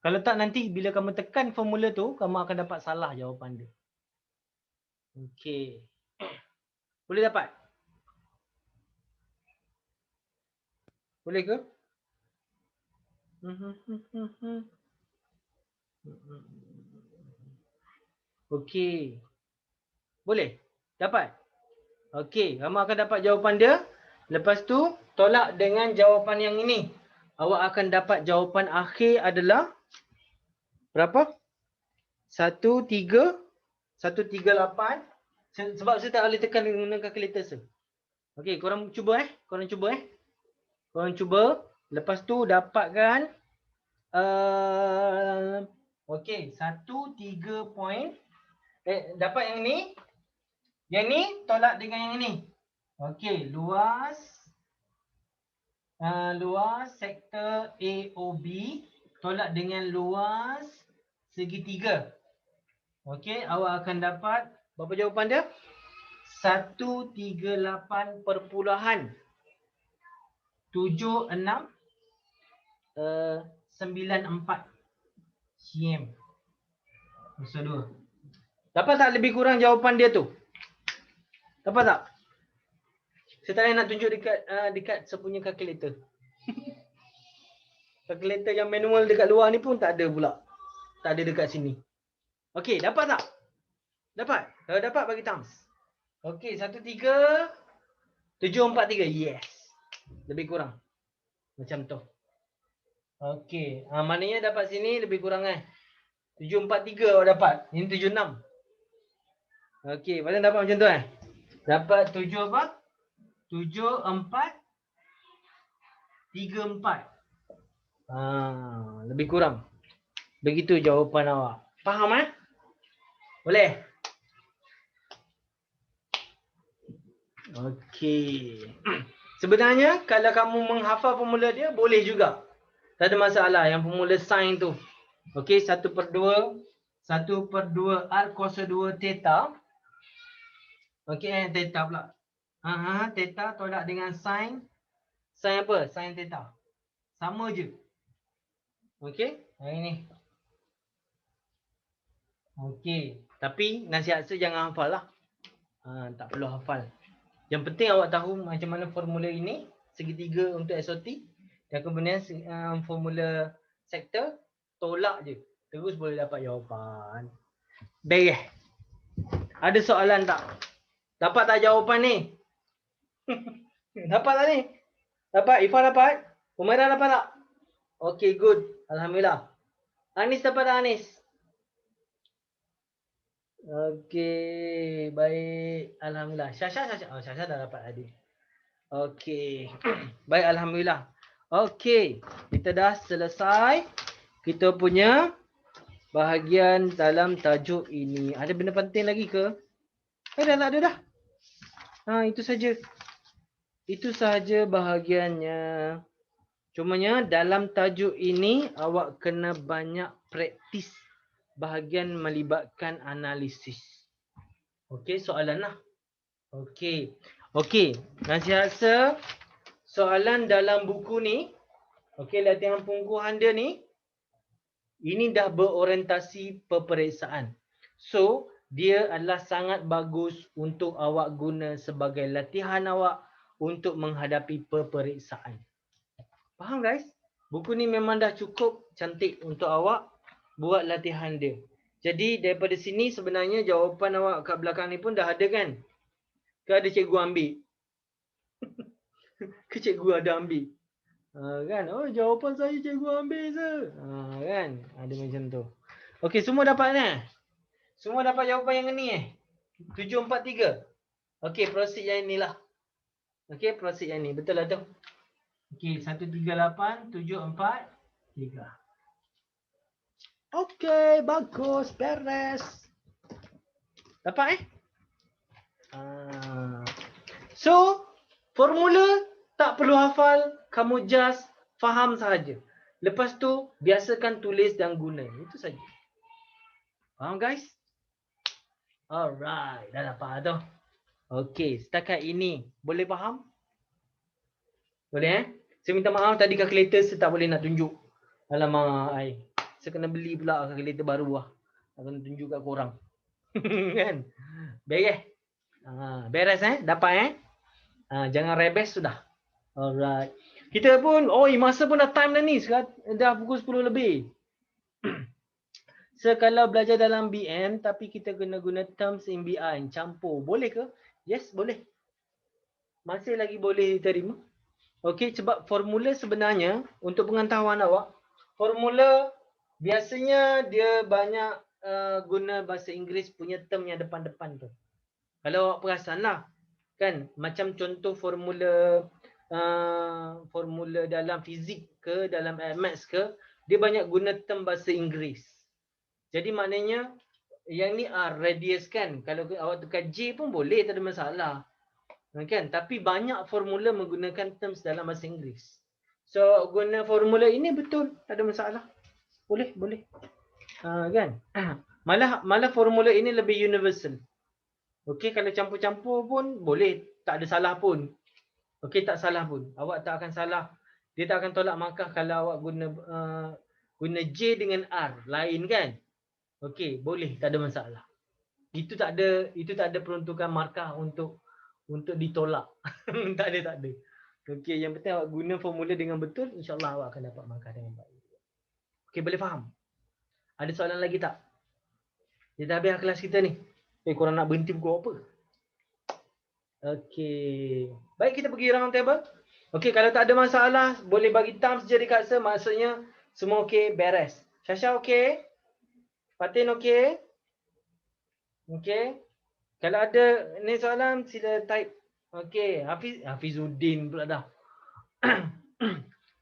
Kalau tak nanti bila kamu tekan formula tu kamu akan dapat salah jawapan dia. Okey. Boleh dapat? Boleh ke? Okey. Boleh? Dapat? Okey, kamu akan dapat jawapan dia. Lepas tu tolak dengan jawapan yang ini. Awak akan dapat jawapan akhir adalah berapa? 138. Sebab saya tak boleh tekan dengan kalkulator saya. Okey, korang cuba Korang cuba. Lepas tu dapatkan okey, 13 point. Dapat yang ni. Yang ni tolak dengan yang ni. Okey, luas sektor AOB tolak dengan luas segitiga. Okey, awak akan dapat berapa jawapan dia? 138.76 94 cm. Usul 2. Dapat tak lebih kurang jawapan dia tu? Dapat tak? Saya tak nak tunjuk dekat saya punya kalkulator. Kalkulator yang manual dekat luar ni pun tak ada pula. Tak ada dekat sini. Okey, dapat tak? Dapat? Kalau dapat bagi thumbs. Okey, 13743. Yes. Lebih kurang. Macam tu. Okey, maknanya dapat sini lebih kurang 743 awak dapat. Ini 76. Okey, pasal dapat macam tu Dapat 7 apa? 7434. Lebih kurang. Begitu jawapan awak. Faham Boleh? Okey. Sebenarnya kalau kamu menghafal formula dia boleh juga. Tak ada masalah yang formula sin tu. Okey, 1/2 R kuasa 2 theta. Okey, theta pula. Theta tolak dengan sin. Sin apa? Sin theta. Sama je. Okey, ini. Okey, tapi nasihat saya jangan hafal lah. Tak perlu hafal. Yang penting awak tahu macam mana formula ini, segitiga untuk SOT, dan kemudian formula sektor, tolak je. Terus boleh dapat jawapan. Baik. Ada soalan tak? Dapat tak jawapan ni? Dapat tak ni? Dapat? Ifah dapat? Umairah dapat tak? Okey, good. Alhamdulillah. Anis dapat tak Anis? Okey, baik. Alhamdulillah. Syasha. Syasha dah dapat tadi. Okey. Baik, alhamdulillah. Okey, kita dah selesai kita punya bahagian dalam tajuk ini. Ada benda penting lagi ke? Dah tak ada dah. Itu saja. Itu sahaja bahagiannya. Cumanya dalam tajuk ini awak kena banyak praktis bahagian melibatkan analisis. Okey, soalan lah. Okey. Nasihat saya, soalan dalam buku ni, okey, latihan pengukuhan dia ni, ini dah berorientasi peperiksaan. So, dia adalah sangat bagus untuk awak guna sebagai latihan awak untuk menghadapi peperiksaan. Faham guys? Buku ni memang dah cukup cantik untuk awak buat latihan dia. Jadi daripada sini sebenarnya jawapan awak kat belakang ni pun dah ada kan? Ke ada cikgu ambil? Ke cikgu ada ambil? Kan? Oh, jawapan saya cikgu ambil je. Kan? Ada macam tu. Okey, semua dapat ni? Semua dapat jawapan yang ni 743. Okey, proceed yang inilah. Okey, proceed yang ni. Betul lah tu. Okey, 138 743. Okey, bagus, beres. Dapat So, formula tak perlu hafal, kamu just faham sahaja. Lepas tu, biasakan tulis dan guna. Itu saja. Faham guys? Alright, dah dapat tu. Okey, setakat ini boleh faham? Boleh Saya minta maaf tadi kalkulator saya tak boleh nak tunjuk. Alamak, saya kena beli pula kalkulator baru lah. Nak tunjuk kat korang. Kan? Beres. Beres dapat jangan rebes sudah. Alright. Kita pun, masa pun dah time dah ni. Dah pukul 10 lebih. So, kalau belajar dalam BM tapi kita kena guna terms in BI, campur. Boleh ke? Yes, boleh. Masih lagi boleh diterima. Okey, sebab formula sebenarnya untuk pengetahuan awak, formula biasanya dia banyak guna bahasa Inggeris punya term yang depan-depan tu. Kalau awak perasan lah, kan, macam contoh formula formula dalam fizik ke, dalam maths ke, dia banyak guna term bahasa Inggeris. Jadi maknanya yang ni radius kan, kalau awak tukar J pun boleh, tak ada masalah. Kan? Tapi banyak formula menggunakan terms dalam bahasa Inggeris. So guna formula ini betul, tak ada masalah. Boleh. Kan? Malah formula ini lebih universal. Okey, kalau campur-campur pun boleh, tak ada salah pun. Okey, tak salah pun. Awak tak akan salah. Dia tak akan tolak markah kalau awak guna J dengan R, lain kan? Okey, boleh, tak ada masalah. Itu tak ada peruntukan markah untuk ditolak. tak ada. Okey, yang penting awak guna formula dengan betul, insya-Allah awak akan dapat markah dengan baik. Okey, boleh faham? Ada soalan lagi tak? Kita dah habis kelas kita ni. Korang nak berhenti pukul apa? Okey. Baik, kita pergi round table. Okey, kalau tak ada masalah, boleh bagi thumbs je dekat saya, maksudnya semua okey, beres. Syasha okey? Fatin okey? Okey. Kalau ada ni soalan, sila type. Okey, Hafizuddin pula dah.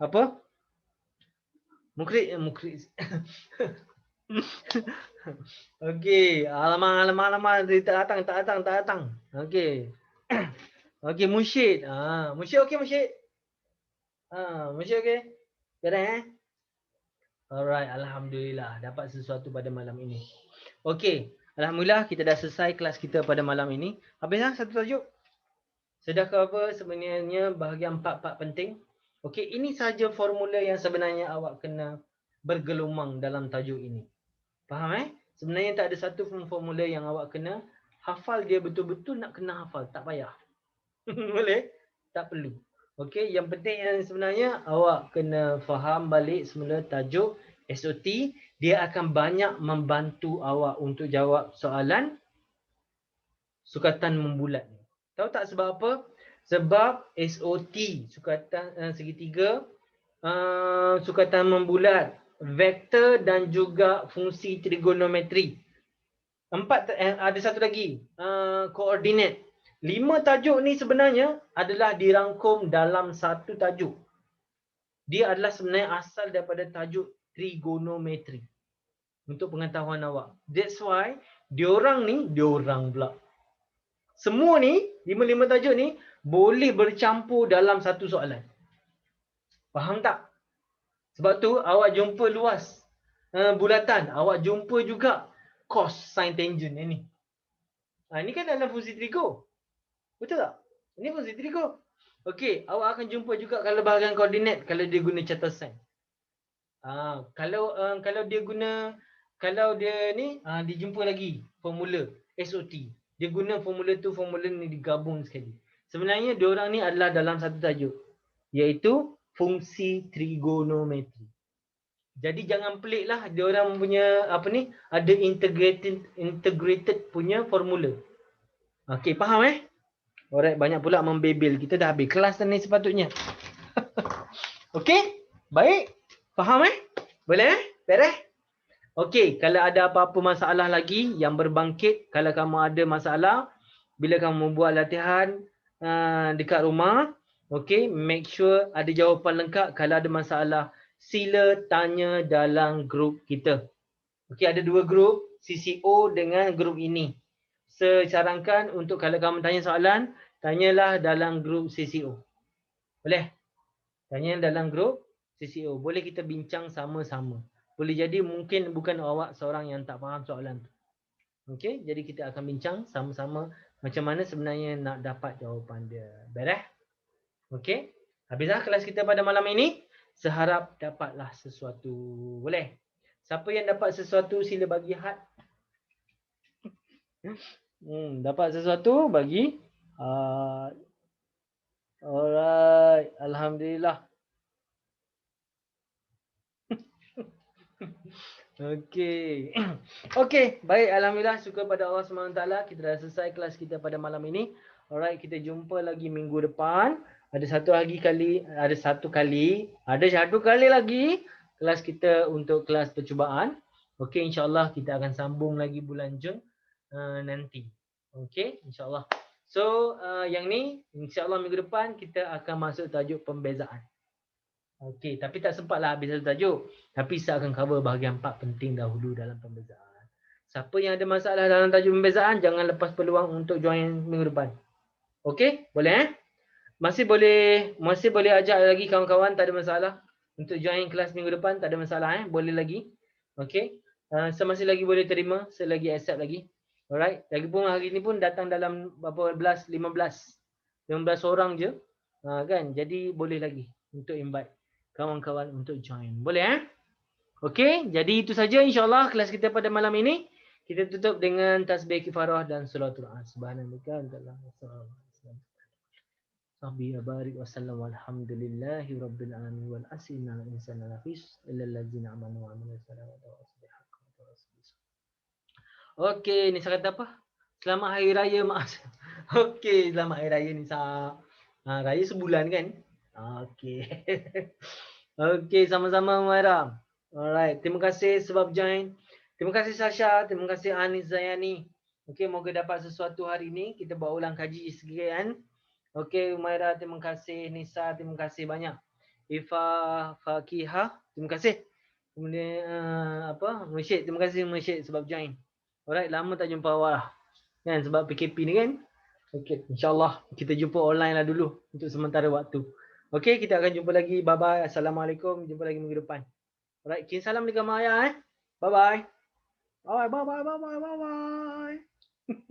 Apa? Mukri. Okey, alamak, dia tak datang. Okey. Okey, Musyid. Musyid okey, Musyid? Musyid okey? Beres Alright, alhamdulillah dapat sesuatu pada malam ini. Okey, alhamdulillah kita dah selesai kelas kita pada malam ini. Habislah satu tajuk. Sudah cover sebenarnya bahagian part-part penting. Okey, ini sahaja formula yang sebenarnya awak kena bergelumang dalam tajuk ini. Faham Sebenarnya tak ada satu formula yang awak kena hafal dia betul-betul, nak kena hafal, tak payah. Boleh? Tak perlu. Okey, yang penting yang sebenarnya awak kena faham balik semula tajuk SOT. Dia akan banyak membantu awak untuk jawab soalan sukatan membulat. Tahu tak sebab apa? Sebab SOT, sukatan segitiga, sukatan membulat, vektor dan juga fungsi trigonometri. Ada satu lagi, koordinat. 5 tajuk ni sebenarnya adalah dirangkum dalam satu tajuk. Dia adalah sebenarnya asal daripada tajuk trigonometri. Untuk pengetahuan awak. That's why diorang pula. Semua ni, 5 tajuk ni boleh bercampur dalam satu soalan. Faham tak? Sebab tu awak jumpa luas bulatan, awak jumpa juga cos, sin, tangent ni. Ini kan dalam fungsi trigo. Betul tak? Ini fungsi trigo. Okey, awak akan jumpa juga kalau bahagian koordinat kalau dia guna charter sign. Kalau dia ni dijumpa lagi formula SOT. Dia guna formula ni digabung sekali. Sebenarnya diorang ni adalah dalam satu tajuk, iaitu fungsi trigonometri. Jadi jangan pelik lah diorang punya ada integrated punya formula. Okey, faham Alright, banyak pula membebel. Kita dah habis kelas ni sepatutnya. Okey? Baik? Faham Boleh Beres? Okey, kalau ada apa-apa masalah lagi yang berbangkit, kalau kamu ada masalah bila kamu buat latihan dekat rumah, okey, make sure ada jawapan lengkap. Kalau ada masalah, sila tanya dalam grup kita. Okey, ada 2 grup, CCO dengan grup ini. Secarankan untuk kalau kamu tanya soalan, tanyalah dalam grup CCO. Boleh? Tanya dalam grup CCO. Boleh kita bincang sama-sama. Boleh jadi mungkin bukan awak seorang yang tak faham soalan tu. Okey, jadi kita akan bincang sama-sama macam mana sebenarnya nak dapat jawapan dia. Beres? Okey. Habislah kelas kita pada malam ini. Seharap dapatlah sesuatu. Boleh? Siapa yang dapat sesuatu sila bagi had. Dapat sesuatu bagi had. Alright, alhamdulillah. Okey. Okey, baik, alhamdulillah, syukur pada Allah SWT kita dah selesai kelas kita pada malam ini. Alright, kita jumpa lagi minggu depan. Ada satu kali lagi kelas kita untuk kelas percubaan. Okey, insya-Allah kita akan sambung lagi bulan Jun nanti. Okey, insya-Allah. So, yang ni insya-Allah minggu depan kita akan masuk tajuk pembezaan. Okey, tapi tak sempatlah habis satu tajuk. Tapi saya akan cover bahagian 4 penting dahulu dalam pembezaan. Siapa yang ada masalah dalam tajuk pembezaan, jangan lepas peluang untuk join minggu depan. Okey, boleh Masih boleh ajak lagi kawan-kawan, tak ada masalah. Untuk join kelas minggu depan, tak ada masalah boleh lagi. Okey. Saya masih lagi boleh terima, saya lagi accept lagi. Alright, lagipun hari ni pun datang dalam berapa 15 orang je. Kan? Jadi boleh lagi untuk invite kawan-kawan untuk join. Boleh Okey, jadi itu saja insya-Allah kelas kita pada malam ini. Kita tutup dengan tasbih kifarah dan suratul Subhanallah. Rabbi barik wa sallam walhamdulillahi rabbil alamin wal asina insana nafis illa allazina amanu wa amilus salawati wa asbihu. Okey, Nisa kata apa? Selamat Hari Raya Mak. Okey, selamat Hari Raya Nisa. Raya sebulan kan? Okey. Okey, sama-sama Umaira. Alright, terima kasih sebab join. Terima kasih Sasha, terima kasih Anis Zayani. Okey, moga dapat sesuatu hari ini. Kita buat ulang kaji sikit kan. Okey, Umaira, terima kasih. Nisa, terima kasih banyak. Ifa Fakihah, terima kasih. Kemudian Mursyid, terima kasih Mursyid sebab join. Alright, lama tak jumpa awak lah. Kan sebab PKP ni kan. Okey, insya-Allah kita jumpa online lah dulu untuk sementara waktu. Okey, kita akan jumpa lagi. Bye bye. Assalamualaikum. Jumpa lagi minggu depan. Alright, kirim salam dekat mak ayah Bye bye. Bye bye bye bye bye bye bye.